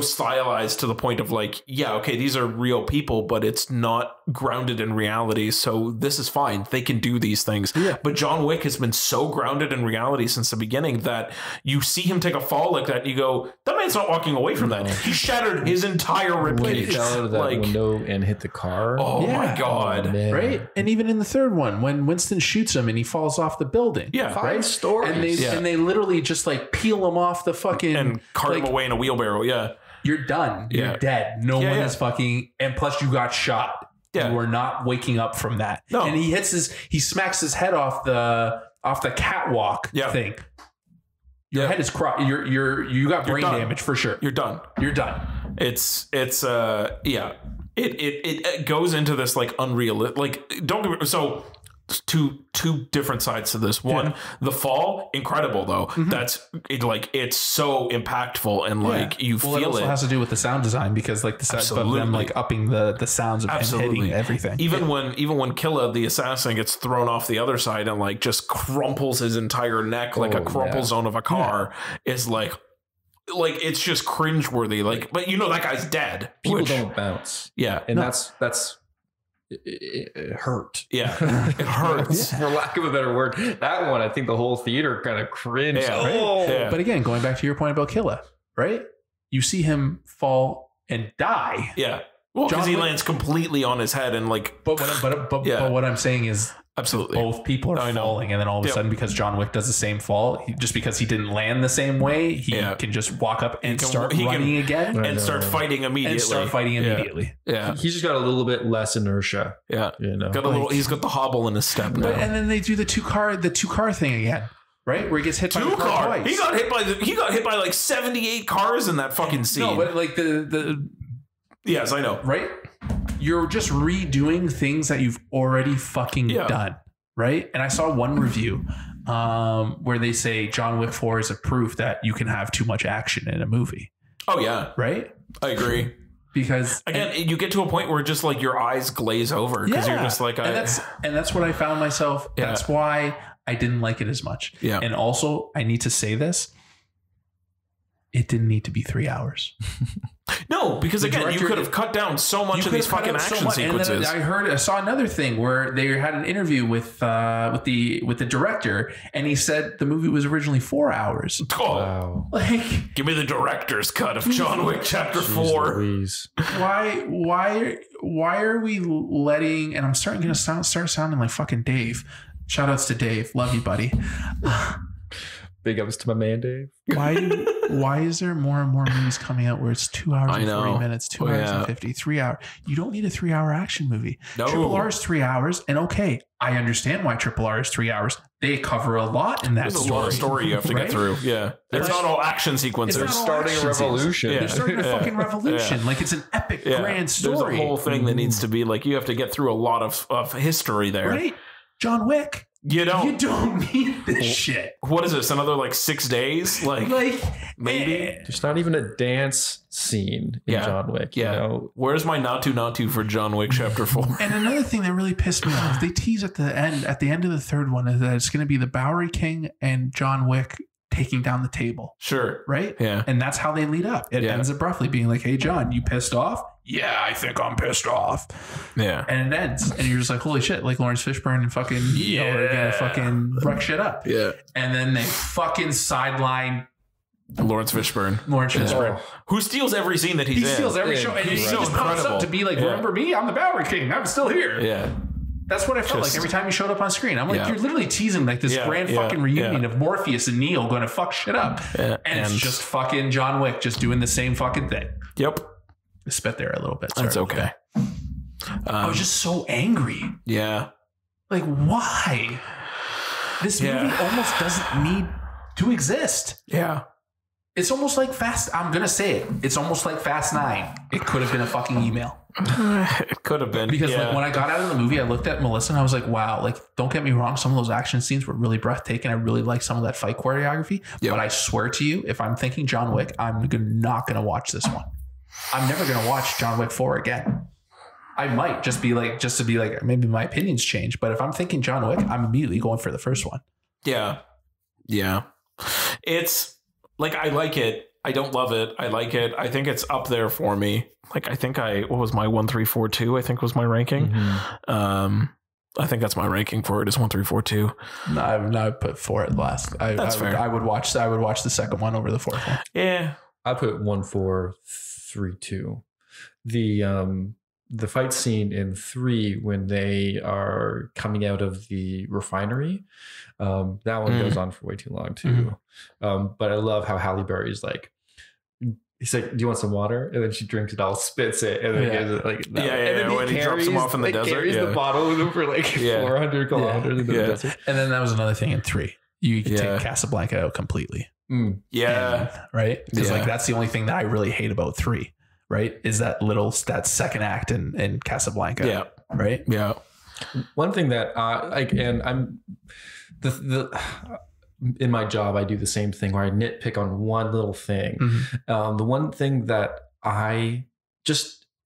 stylized to the point of like, yeah, okay, these are real people, but it's not grounded in reality. So this is fine. They can do these things. Yeah. But John Wick has been so grounded in reality since the beginning that you see him take a fall like that and you go, that man's not walking away from that. He shattered his entire ribcage. He fell out of that window and hit the car. Oh my God. Oh, right? And even in the third one, when Winston shoots him and he falls off the building. Yeah. 5 stories. And they literally just like peel him off the fucking... And cart him away in a wheelbarrow. Yeah. You're done. You're dead. No one is fucking... And plus you got shot. Yeah. You are not waking up from that. No. And he smacks his head off the catwalk thing. Your head is you got brain damage for sure. You're done. It's yeah. It goes into this like unreal, like don't get me, so two different sides to this. One, the fall, incredible though. That's it, like it's so impactful and like you feel it. It also has to do with the sound design because like the sound of them like upping the sounds of and hitting everything. Even when Killa the assassin gets thrown off the other side and like just crumples his entire neck like a crumple zone of a car is like it's just cringeworthy. Like, but you know that guy's dead. People don't bounce. Yeah, and that's. It hurt. Yeah, it hurts. For lack of a better word. That one, I think the whole theater kind of cringed. Yeah. But again, going back to your point about Killa, right? You see him fall and die. Yeah. Well, because he lands completely on his head and like. But what I'm saying is. Absolutely. Both people are falling, and then all of a sudden, because John Wick does the same fall, just because he didn't land the same way, he can just walk up and start running again and start fighting immediately. Yeah, he's just got a little bit less inertia. Yeah, you know, he's got the hobble in his step now. And then they do the two car thing again, right? Where he gets hit by the car twice. He got hit by like 78 cars in that fucking scene. No, but like the yes, I know, right? You're just redoing things that you've already fucking done, right? And I saw one review where they say John Wick 4 is a proof that you can have too much action in a movie. Oh, yeah. Right? I agree. Because... Again, you get to a point where just like your eyes glaze over because you're just like... And that's what I found myself. Yeah. That's why I didn't like it as much. Yeah. And also, I need to say this. It didn't need to be 3 hours. No, because again, you could have cut down so much of these fucking action sequences. And then I saw another thing where they had an interview with the director, and he said the movie was originally 4 hours. Oh, wow. Like, give me the director's cut of John Wick Chapter 4. Why are we letting? And I'm starting to start sounding like fucking Dave. Shout outs to Dave, love you, buddy. Big ups to my man, Dave. Why is there more and more movies coming out where it's 2 hours and 40 minutes, 2 hours and 50, 3 hours? You don't need a 3 hour action movie. No. Triple R is 3 hours. And okay, I understand why Triple R is 3 hours. They cover a lot in that story. There's a lot of story you have to get through. Yeah. It's not all action sequences. They're starting a revolution. They're starting a fucking revolution. Like it's an epic grand story. There's a whole thing that needs to be like, you have to get through a lot of history there. Right? John Wick. You don't need this shit. What is this? Another like 6 days? Like maybe there's not even a dance scene in John Wick. You know? Where's my not to for John Wick Chapter 4? And another thing that really pissed me off, they tease at the end of the third one is that it's going to be the Bowery King and John Wick taking down the table. Sure. Right? Yeah. And that's how they lead up. It ends abruptly being like, hey, John, you pissed off? Yeah, I think I'm pissed off. Yeah. And it ends. And you're just like, holy shit, like Lawrence Fishburne and fucking are gonna fucking wreck shit up. Yeah. And then they fucking sideline Lawrence Fishburne. Who steals every scene that he's in. He steals every show. And he just pops up to be like, remember me? I'm the Bowery King. I'm still here. Yeah. That's what I felt like every time he showed up on screen. I'm like, you're literally teasing like this grand fucking reunion of Morpheus and Neo going to fuck shit up. Yeah. And it's just fucking John Wick just doing the same fucking thing. Yep. I spit there a little bit. That's okay. I was just so angry. Yeah. Like, why? This movie almost doesn't need to exist. Yeah. It's almost like I'm going to say it. It's almost like Fast 9. It could have been a fucking email. It could have been. Because like when I got out of the movie, I looked at Melissa and I was like, wow, like, don't get me wrong. Some of those action scenes were really breathtaking. I really like some of that fight choreography. Yep. But I swear to you, if I'm thinking John Wick, I'm not going to watch this one. I'm never going to watch John Wick 4 again. I might just to be like, maybe my opinions change. But if I'm thinking John Wick, I'm immediately going for the first one. Yeah. Yeah. It's like, I like it. I don't love it. I like it. I think it's up there for me. Like, I think what was my 1, 3, 4, 2, I think was my ranking. Mm-hmm. I think that's my ranking for it is 1, 3, 4, 2. No, I put 4 at last. That's fair. I would watch the second one over the fourth one. Yeah. I put 1, 4, 3, 2. The fight scene in 3 when they are coming out of the refinery, that one goes on for way too long too. Mm-hmm. But I love how Halle Berry's like, he's like, do you want some water? And then she drinks it all, spits it, and then gives it like that. And then when he drops him off in the desert, carries the bottle with him for like 400 kilometers in the desert. And then that was another thing in 3. You could take Casablanca out completely. Yeah. Right? Because like that's the only thing that I really hate about 3. right, is that second act in Casablanca. Yeah. Right. Yeah. One thing that in my job, I do the same thing where I nitpick on one little thing. The one thing that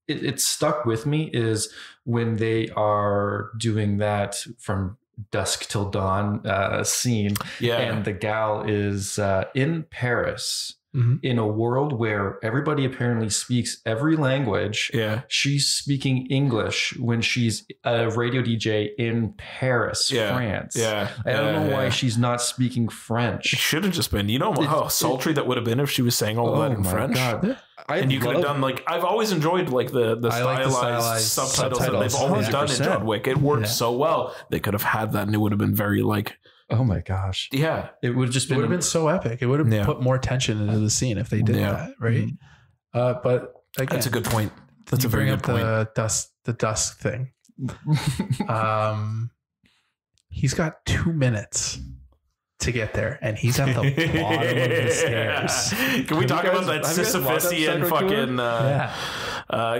it stuck with me is when they are doing that from dusk till dawn scene. Yeah. And the gal is in Paris. In a world where everybody apparently speaks every language. Yeah. She's speaking English when she's a radio DJ in Paris, France. Yeah. I don't know why she's not speaking French. It should have just been, how sultry that would have been if she was saying all that in French. God. And you could have done I've always enjoyed the stylized subtitles that they've always 100%. Done in John Wick. It worked so well. They could have had that and it would have been very oh my gosh. Yeah. It would have just been so epic. It would have put more tension into the scene if they did that, right? But again, that's a good point. That's a very good point. The dusk thing. He's got 2 minutes to get there, and he's at the bottom of the stairs. Can we talk about that Sisyphusian fucking...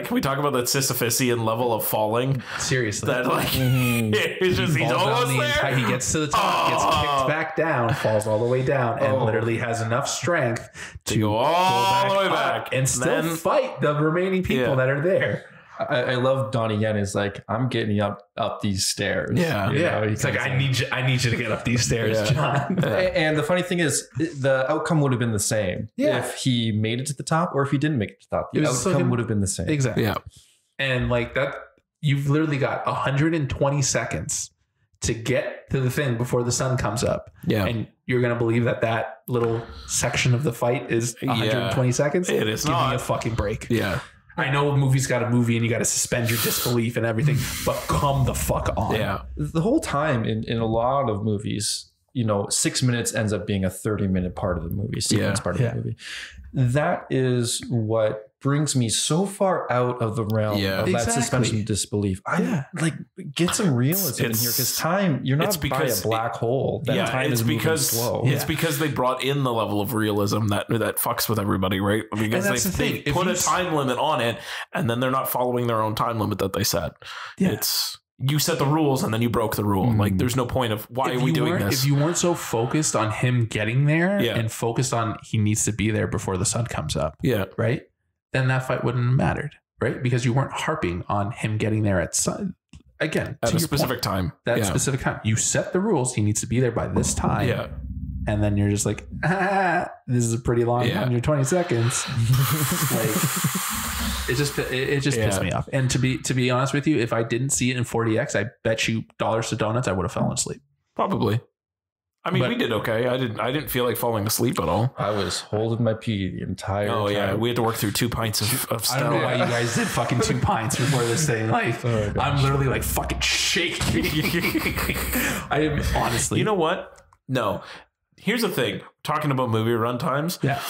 can we talk about that Sisyphusian level of falling? Seriously. That he's almost there. He gets to the top, gets kicked back down, falls all the way down, and literally has enough strength to go all the way back and still fight the remaining people that are there. I love Donnie Yen is I'm getting up these stairs. Yeah. It's I need you to get up these stairs, John. And the funny thing is the outcome would have been the same if he made it to the top or if he didn't make it to the top. The outcome would have been the same. Exactly. Yeah. And that, you've literally got 120 seconds to get to the thing before the sun comes up. Yeah. And you're going to believe that little section of the fight is 120 seconds? It is not. Give me a fucking break. Yeah. I know a movie's got a movie and you got to suspend your disbelief and everything, but come the fuck on. Yeah. The whole time in a lot of movies, 6 minutes ends up being a 30-minute part of the movie, sequence part of the movie. That is what brings me so far out of the realm of that suspension of disbelief. Get some realism in here because time, you're not by a black hole. That time is moving slow. It's because they brought in the level of realism that fucks with everybody, right? Because they put a time limit on it and then they're not following their own time limit that they set. Yeah. You set the rules and then you broke the rule. There's no point of why are we doing this? If you weren't so focused on him getting there and focused on he needs to be there before the sun comes up. Yeah. Right. Then that fight wouldn't have mattered. Right. Because you weren't harping on him getting there at sun. Again, at a specific time. That specific time. You set the rules. He needs to be there by this time. Yeah. And then you're just this is a pretty long 120 seconds. It just pissed me off. And to be honest with you, if I didn't see it in 40X, I bet you dollars to donuts I would have fallen asleep. Probably. I mean, we did okay. I didn't feel like falling asleep at all. I was holding my pee the entire time. Oh yeah, we had to work through 2 pints of Stella. I don't know why you guys did fucking 2 pints before this thing. I'm literally fucking shaking. I am honestly. You know what? No. Here's the thing. Talking about movie run times. Yeah.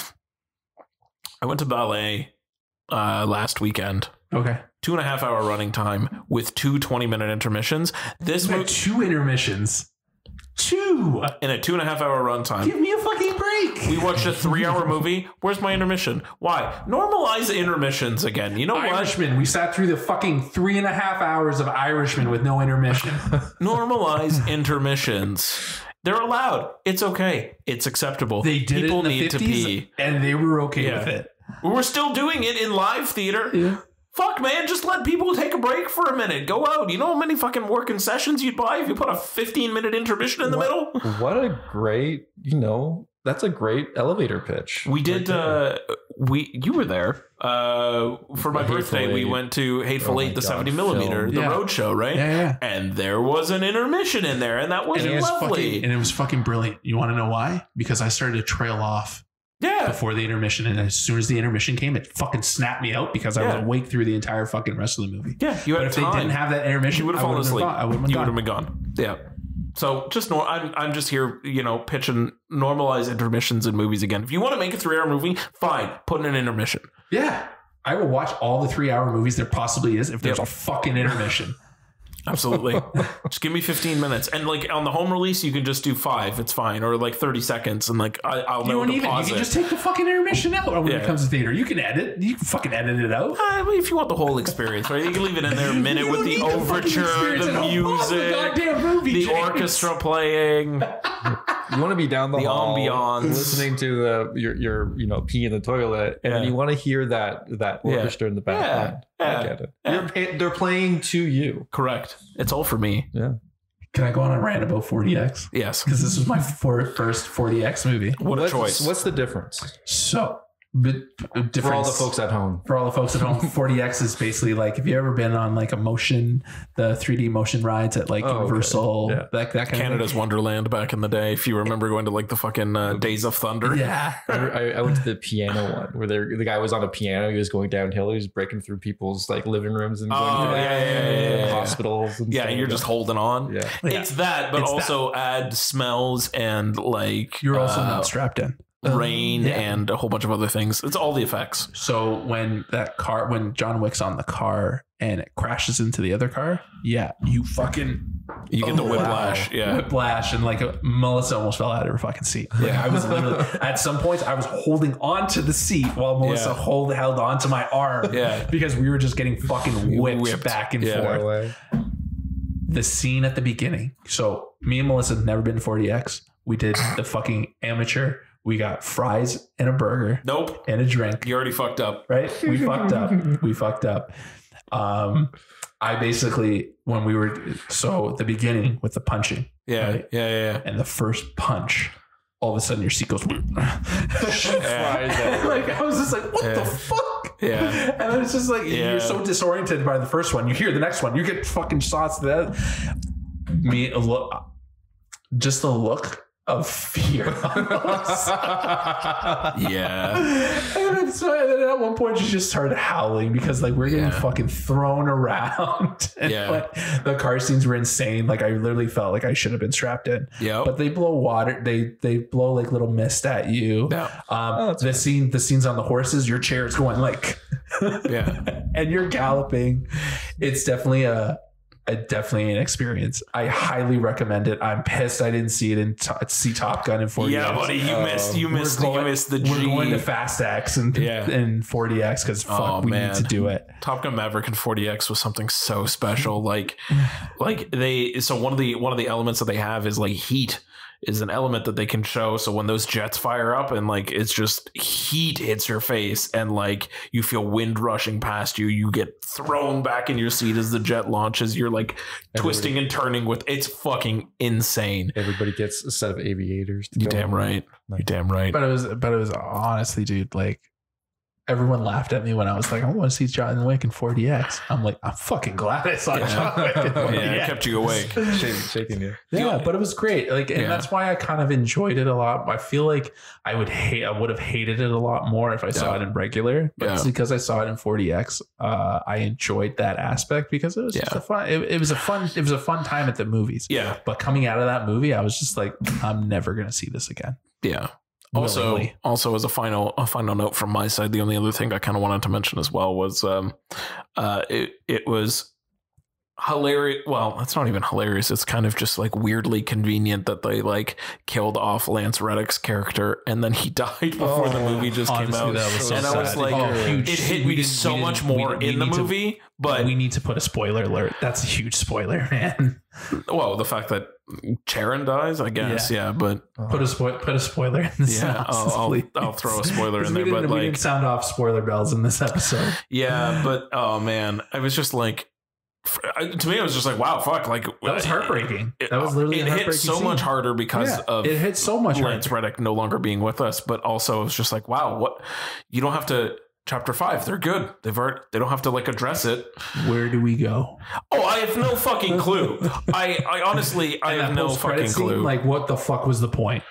I went to ballet last weekend. Okay. 2.5 hour running time with 2 20-minute intermissions. This movie 2 intermissions. 2 in a 2.5 hour run time. Give me a fucking break. We watched a 3-hour movie. Where's my intermission? Why? Normalize intermissions again. You know what? Irishman. We sat through the fucking 3.5 hours of Irishman with no intermission. Normalize intermissions. They're allowed. It's okay. It's acceptable. They did People it in the 50s, need to pee. And they were okay with it. We're still doing it in live theater. Yeah. Fuck, man, just let people take a break for a minute. Go out. You know how many fucking working sessions you'd buy if you put a 15-minute intermission in the middle? What a great, that's a great elevator pitch. We did, you were there. For my birthday, we went to Hateful Eight, the 70mm, the road show, right? Yeah. And there was an intermission in there, and that was lovely. And it was fucking brilliant. You want to know why? Because I started to trail off. Yeah. Before the intermission, and as soon as the intermission came, it fucking snapped me out because I was awake through the entire fucking rest of the movie. Yeah, but if they didn't have that intermission, you would have fallen asleep. You would have been gone. Yeah. So I'm just here, pitching normalized intermissions in movies again. If you want to make a 3-hour movie, fine, put in an intermission. Yeah, I will watch all the 3-hour movies there possibly is if there's a fucking intermission. Absolutely. Just give me 15 minutes. And like on the home release, you can just do 5. It's fine. Or like 30 seconds. And like, I'll know to pause it. You can just take the fucking intermission out when it comes to theater. You can edit. You can fucking edit it out. If you want the whole experience, right? You can leave it in there a minute with the overture, the music, goddamn movie, the orchestra playing. You want to be down the hall, ambiance, listening to your pee in the toilet, and then you want to hear that orchestra in the background. I get it. They're playing to you. Correct. It's all for me. Yeah. Can I go on a rant about 40X? Yes. Because this was my first 40X movie. What a choice. What's the difference? So, for all the folks at home. 40X is basically like, if you ever been on like the 3D motion rides at like Universal, that kind Canada's of Wonderland back in the day. If you remember going to like the fucking Days of Thunder. Yeah. I went to the piano one where the guy was on a piano. He was going downhill. He was breaking through people's like living rooms and going to hospitals. And stuff. You're just holding on. Yeah. It's that, but also add smells and like you're also not strapped in. Rain and a whole bunch of other things. It's all the effects. So when John Wick's on the car and it crashes into the other car, you get the whiplash. Yeah. Whiplash. And like Melissa almost fell out of her fucking seat. I was literally, at some points I was holding on to the seat while Melissa held on to my arm. Yeah. Because we were just getting fucking whipped back and forth. The scene at the beginning. So me and Melissa have never been to 40X. We did the fucking amateur. We got fries and a burger. Nope. And a drink. You already fucked up. Right? We fucked up. I basically, when we were, so the beginning with the punching. Yeah. Right? Yeah. And the first punch, all of a sudden your seat goes. Like, I was just like, what the fuck? Yeah. And it's just like, you're so disoriented by the first one. You hear the next one. You get fucking shots to that. Just the look of fear. Yeah. And then at one point she just started howling because like we're getting fucking thrown around. And like, the car scenes were insane. Like I literally felt like I should have been strapped in. Yeah. But they blow water. They blow like little mist at you. Yeah. The scenes on the horses, your chair is going like and you're galloping. It's definitely definitely an experience. I highly recommend it. I'm pissed I didn't see it see Top Gun in 40X. Yeah, buddy, you missed the G. We're going to Fast X and 40X because we need to do it. Top Gun Maverick and 40X was something so special. One of the elements that they have is like heat is an element that they can show. So when those jets fire up and like it's just heat hits your face and like you feel wind rushing past you, you get thrown back in your seat as the jet launches. You're like twisting and turning it's fucking insane. Everybody gets a set of aviators. You're damn right. You're damn right. But it was honestly, dude, like everyone laughed at me when I was like, I want to see John Wick in 40X. I'm like, I'm fucking glad I saw John Wick in 40X. Yeah, it kept you awake. shaking you. Yeah, but it was great. Like, and that's why I kind of enjoyed it a lot. I feel like I would have hated it a lot more if I saw it in regular. But it's because I saw it in 40X, I enjoyed that aspect because it was just it was a fun time at the movies. Yeah. But coming out of that movie, I was just like, I'm never gonna see this again. Yeah. Also, as a final note from my side, the only other thing I kind of wanted to mention as well was it was hilarious. Well, it's not even hilarious. It's kind of just like weirdly convenient that they like killed off Lance Reddick's character and then he died before the movie just came out. And I was like, it hit me so much more in the movie. But we need to put a spoiler alert. That's a huge spoiler, man. Well, the fact that Charon dies, I guess, but put a spoiler in the synopsis, I'll throw a spoiler in there. We didn't sound off spoiler bells in this episode. Yeah, but oh man, I was just like, to me, I was just like, wow, fuck, like that was heartbreaking. That was literally it hit so much harder because of it hit so much Lance Reddick no longer being with us, but also it's just like, wow, what you don't have to. Chapter 5, they're good. They don't have to like address it. Where do we go? Oh, I have no fucking clue. I honestly have no fucking clue. Like, what the fuck was the point?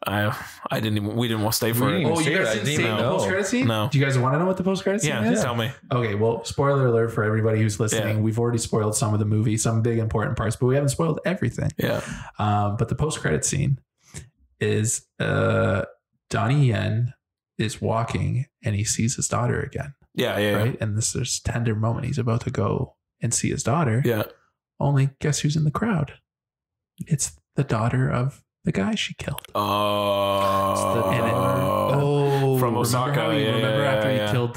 We didn't want to stay for it. Oh, you guys didn't see the post-credit scene? No. Do you guys want to know what the post-credit scene is? Yeah, tell me. Okay, well, spoiler alert for everybody who's listening. Yeah. We've already spoiled some of the movie, some big important parts, but we haven't spoiled everything. Yeah. But the post-credit scene is Donnie Yen is walking and he sees his daughter again. Yeah. Right? And there's tender moment. He's about to go and see his daughter. Yeah. Only guess who's in the crowd? It's the daughter of the guy she killed. From Osaka. Remember after he killed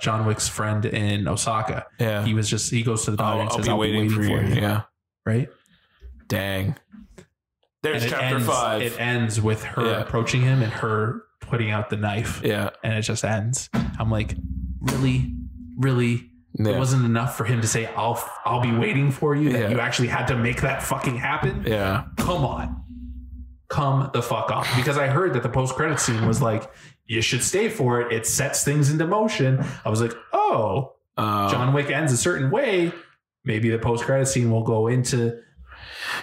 John Wick's friend in Osaka? Yeah. He goes to the daughter and says, I'll be waiting for you. Yeah. Right? Dang. There's chapter 5. It ends with her approaching him and her putting out the knife. Yeah. And it just ends. I'm like, really? It wasn't enough for him to say, I'll be waiting for you. That you actually had to make that fucking happen. Yeah. Come on. Come the fuck on. Because I heard that the post-credit scene was like, you should stay for it. It sets things into motion. I was like, John Wick ends a certain way. Maybe the post-credit scene will go into...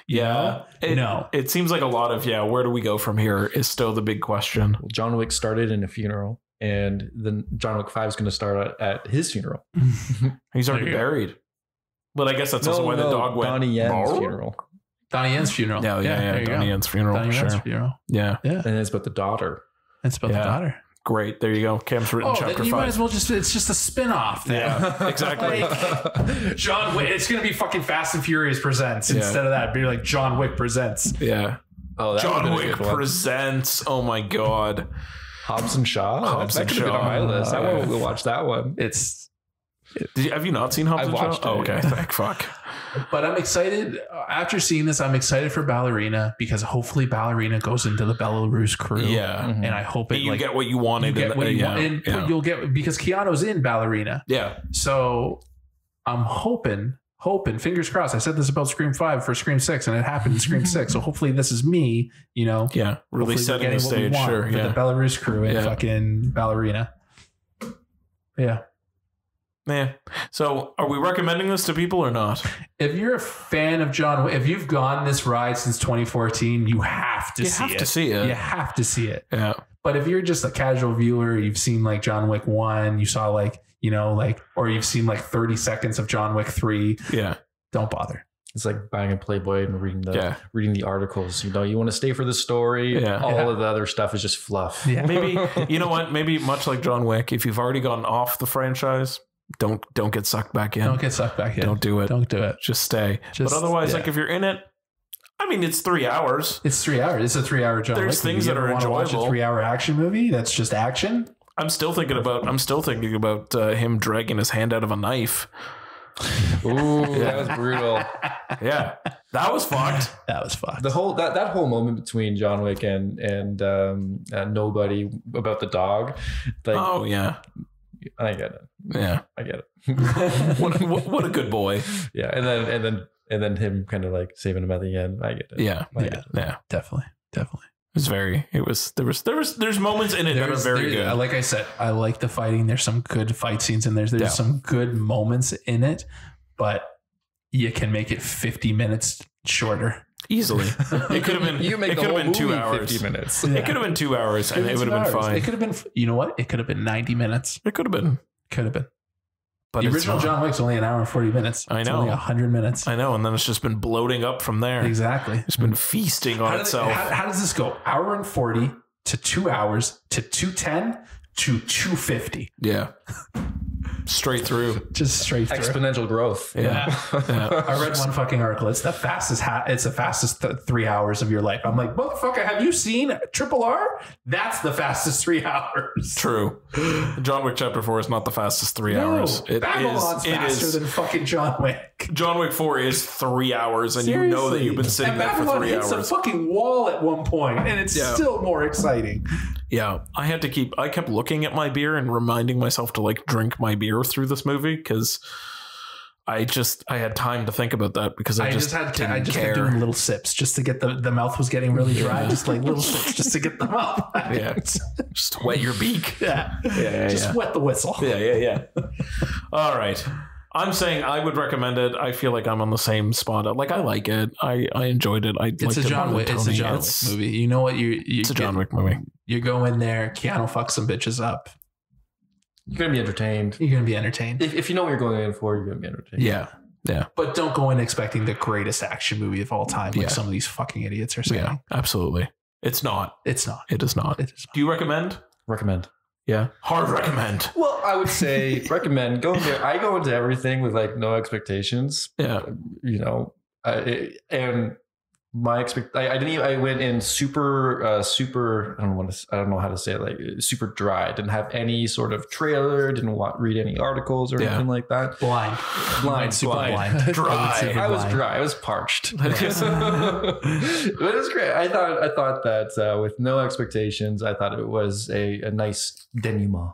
It seems like a lot of, where do we go from here is still the big question. Well, John Wick started in a funeral, and then John Wick 5 is going to start at his funeral. He's already buried. But I guess that's also why the dog went. Donnie Yen's funeral. Donnie Yen's funeral. Yeah. Donnie Yen's funeral. Donnie Yen's funeral. Yeah. And it's about the daughter. It's about the daughter. Great. There you go. Cam's written chapter 5. You might as well it's just a spin-off then. Yeah, exactly. Like, John Wick. It's going to be fucking Fast and Furious Presents instead of that. Be like John Wick Presents. Yeah. Oh, John Wick Presents. Oh my God. Hobbs and Shaw. That could have been on my list. I want to watch that one. Have you not seen Hobbs and Shaw? I watched it. Oh, okay. Thank fuck. But I'm excited. After seeing this, I'm excited for Ballerina because hopefully Ballerina goes into the Belarus crew. Yeah. And I hope you get what you wanted. You'll get, because Keanu's in Ballerina. Yeah. So I'm hoping, fingers crossed. I said this about Scream 5 for Scream 6 and it happened in Scream 6. So hopefully this is me, really setting the stage. Sure. For the Belarus crew and fucking Ballerina. Yeah. Yeah. So are we recommending this to people or not? If you're a fan of John Wick, if you've gone this ride since 2014, you have to see it. You have to see it. Yeah. But if you're just a casual viewer, you've seen like John Wick 1, you saw or you've seen like 30 seconds of John Wick 3. Yeah. Don't bother. It's like buying a Playboy and reading the articles. You want to stay for the story. Yeah. All of the other stuff is just fluff. Yeah. Maybe, you know what? Maybe much like John Wick, if you've already gotten off the franchise, don't get sucked back in. Don't get sucked back in. Don't do it. Don't do it. Just stay. But otherwise, like if you're in it, I mean, it's 3 hours. It's 3 hours. It's a 3-hour John Wick. There's things that are enjoyable. Watch a 3-hour action movie that's just action. I'm still thinking about him dragging his hand out of a knife. Ooh, that was brutal. Yeah, that was fucked. That was fucked. The whole that whole moment between John Wick and Nobody about the dog. Like, oh yeah. I get it. Yeah, I get it. what a good boy. Yeah, and then him kind of like saving him at the end. I get it. Yeah, definitely. There's moments in it that are very good. Like I said, I like the fighting. There's some good fight scenes in there. There's some good moments in it, but you can make it 50 minutes shorter. Easily. It could have been. It could have been 2 hours. 50 minutes. It could have been 2 hours, and it would have been fine. It could have been. You know what? It could have been 90 minutes. It could have been. But the original John Wick's only an hour and 40 minutes. I know. It's only 100 minutes. I know, and then it's just been bloating up from there. Exactly. It's been feasting on itself. How does this go? Hour and 40 to 2 hours to 210 to 250. Yeah. Straight through. Just straight through. Exponential growth. Yeah. I read one fucking article. It's the fastest. It's the fastest 3 hours of your life. I'm like, motherfucker, have you seen Triple R? That's the fastest 3 hours. True. John Wick Chapter 4 is not the fastest 3 hours. Babylon's faster than fucking John Wick. John Wick 4 is 3 hours, and seriously, you know that you've been sitting there for 3 hours. And Babylon hits a fucking wall at one point, and it's still more exciting. Yeah, I kept looking at my beer and reminding myself to like drink my beer through this movie because I had time to think about that because I just kept doing little sips just to get the mouth was getting really dry, just like little sips just to get the mouth. Yeah, just wet your beak. Yeah, just wet the whistle. Yeah. All right. I'm saying I would recommend it. I feel like I'm on the same spot. Like I like it. I enjoyed it. It's a John Wick movie. You know what? It's a John Wick movie. You go in there, Keanu fucks some bitches up. You're gonna be entertained. If you know what you're going in for, you're gonna be entertained. Yeah. But don't go in expecting the greatest action movie of all time, like some of these fucking idiots are saying. Yeah, absolutely. It's not. It is not. Do you recommend? Recommend. Yeah. Hard recommend. Well, I would say recommend. I go into everything with like no expectations. Yeah. You know, and my I went in super. I don't know how to say it. Like super dry. Didn't have any sort of trailer. Didn't read any articles or anything like that. Blind. Super blind. Dry. I was dry. I was parched. But it was great. I thought that with no expectations, I thought it was a nice denouement.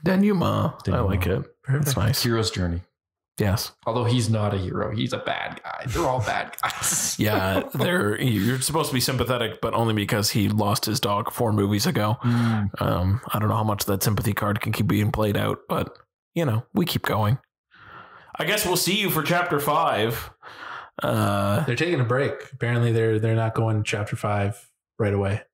Denouement. I like it. That's nice. Hero's journey. Yes. Although he's not a hero. He's a bad guy. They're all bad guys. Yeah. You're supposed to be sympathetic, but only because he lost his dog 4 movies ago. I don't know how much that sympathy card can keep being played out, but you know, we keep going. I guess we'll see you for chapter 5. They're taking a break. Apparently they're not going chapter 5 right away.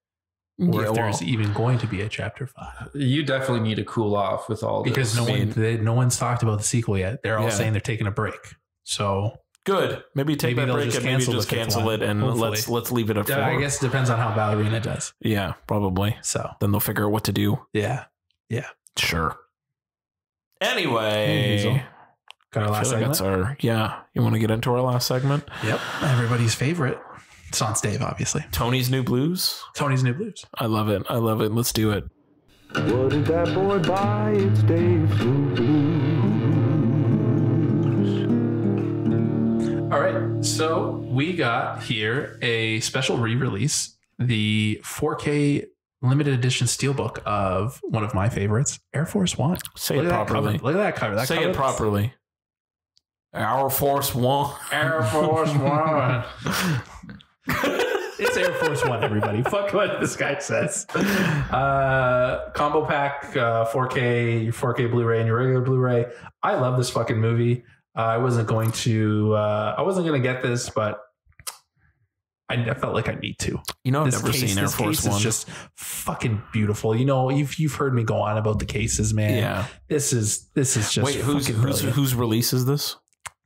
Or if there's even going to be a chapter 5. You definitely need to cool off with all because this. no one's talked about the sequel yet. They're all saying they're taking a break. So good. Maybe take that break and maybe just cancel it and let's leave it at 4. I guess it depends on how Ballerina does. Yeah, probably. So then they'll figure out what to do. Yeah. Sure. Anyway, got our last segment. You want to get into our last segment? Yep. Everybody's favorite. Sans Dave, obviously. Tony's New Blues. I love it. Let's do it. What did that boy buy? It's Dave's New Blues. All right. So we got here a special re-release, the 4K limited edition steelbook of one of my favorites, Air Force One. Say it properly. Look at that cover. Say it properly. Air Force One. Air Force One. It's Air Force One, everybody. Fuck what this guy says. Combo pack, 4K Blu-ray and your regular Blu-ray. I love this fucking movie. I wasn't going to get this, but I felt like I need to. You know, I've never seen Air Force One. It's just fucking beautiful. You know, you've heard me go on about the cases, man. Yeah. This is just wait. Whose release is this?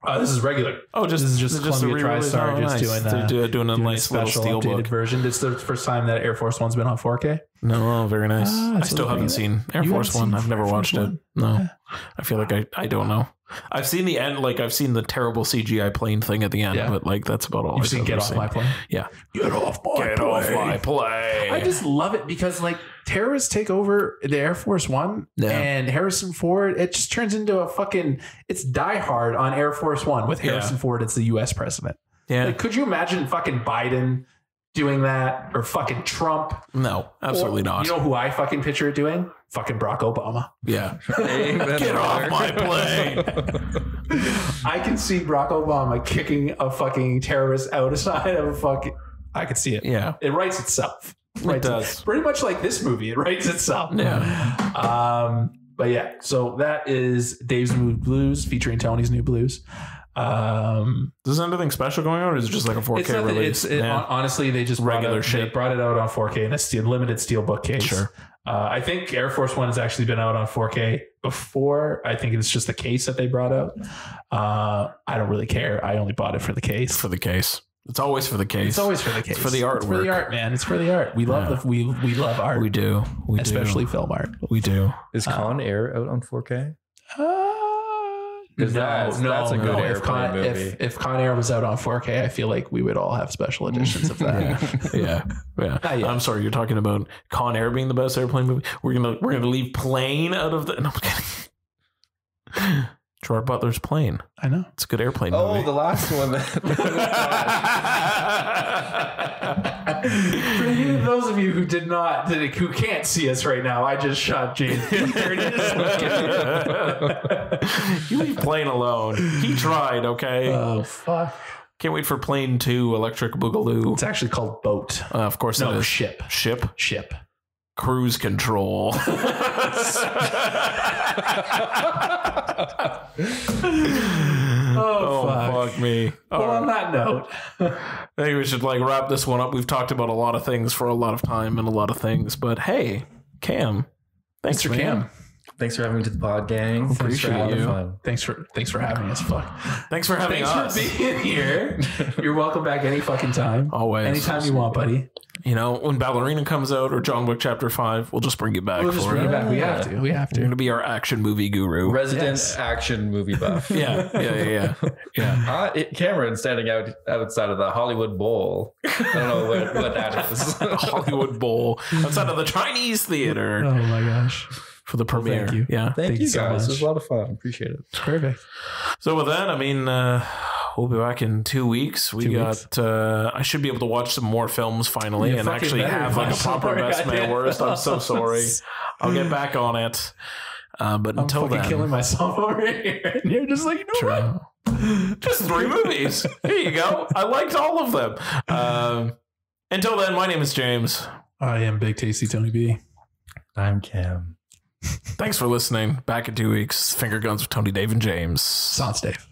This is regular. Oh, this is just Columbia TriStar doing a nice little special updated version. It's the first time that Air Force One's been on 4K. No, very nice. I still haven't seen Air Force One. I've never watched it. No, I feel like I don't know. I've seen the end, like I've seen the terrible CGI plane thing at the end, but like that's about all. You've seen Get Off My Plane? Yeah. Get off my plane. I just love it because like terrorists take over the Air Force One and Harrison Ford, it just turns into a fucking, it's Die Hard on Air Force One with Harrison Ford. It's the US president. Yeah. Like, could you imagine fucking Biden doing that or fucking Trump? No, absolutely not. You know who I fucking picture it doing? Fucking Barack Obama. Yeah. Get off my plane. I can see Barack Obama kicking a fucking terrorist outside of a fucking, I could see it. Yeah. It writes itself. It does. Pretty much like this movie. It writes itself. Yeah. But yeah, so that is Dave's New Blues featuring Tony's New Blues. Is anything special going on, or is it just like a 4K release? Honestly, they just regular shit. They brought it out on 4K in a limited steelbook case. Sure. I think Air Force One has actually been out on 4K before. I think it's just the case that they brought out. I don't really care. I only bought it for the case. For the case. It's always for the case. It's always for the case. It's for the artwork. It's for the art, man. It's for the art. We love we love art. We do. Especially film art. We do. Is Con Air out on 4K? That's a good airplane movie. If Con Air was out on 4K, I feel like we would all have special editions of that. Yeah. I'm sorry, you're talking about Con Air being the best airplane movie. We're gonna leave Plane out of the. No, I'm kidding. Gerard Butler's Plane. I know. It's a good airplane movie. Oh, the last one. For those of you who who can't see us right now, I just shot James. You leave Plane alone. He tried, okay? Oh, fuck. Can't wait for Plane 2, Electric Boogaloo. It's actually called Boat. Of course it is. Ship. Ship. Cruise Control. Fuck me. Well, on that note, I think we should wrap this one up. We've talked about a lot of things for a lot of time and a lot of things, but hey, Cam, thanks Mr. Cam. Thanks for having me to the pod, gang. Appreciate you. Fun. Thanks for having us. Fuck. Thanks for having us. Thanks for being here. You're welcome back any fucking time. Always. Anytime you want, buddy. You know, when Ballerina comes out or John Wick Chapter 5, we'll just bring you back. We'll just bring you back. We have to. You're going to be our action movie guru. Resident action movie buff. Yeah. Cameron standing outside of the Hollywood Bowl. I don't know what that is. Hollywood Bowl. Outside of the Chinese theater. Oh my gosh. For the premiere. Thank you. Yeah. Thank you so guys. much. It was a lot of fun. Appreciate it. Perfect. So with that, I mean, we'll be back in 2 weeks. I should be able to watch some more films finally and actually have like a proper best man worst. I'm so sorry. I'll get back on it. But until then, killing myself over here. And you're just like, you know what? Just 3 movies. Here you go. I liked all of them. Until then, my name is James. I am Big Tasty Tony B. I'm Cam. Thanks for listening. Back in 2 weeks. Finger Guns with Tony, Dave, and James. Sans Dave.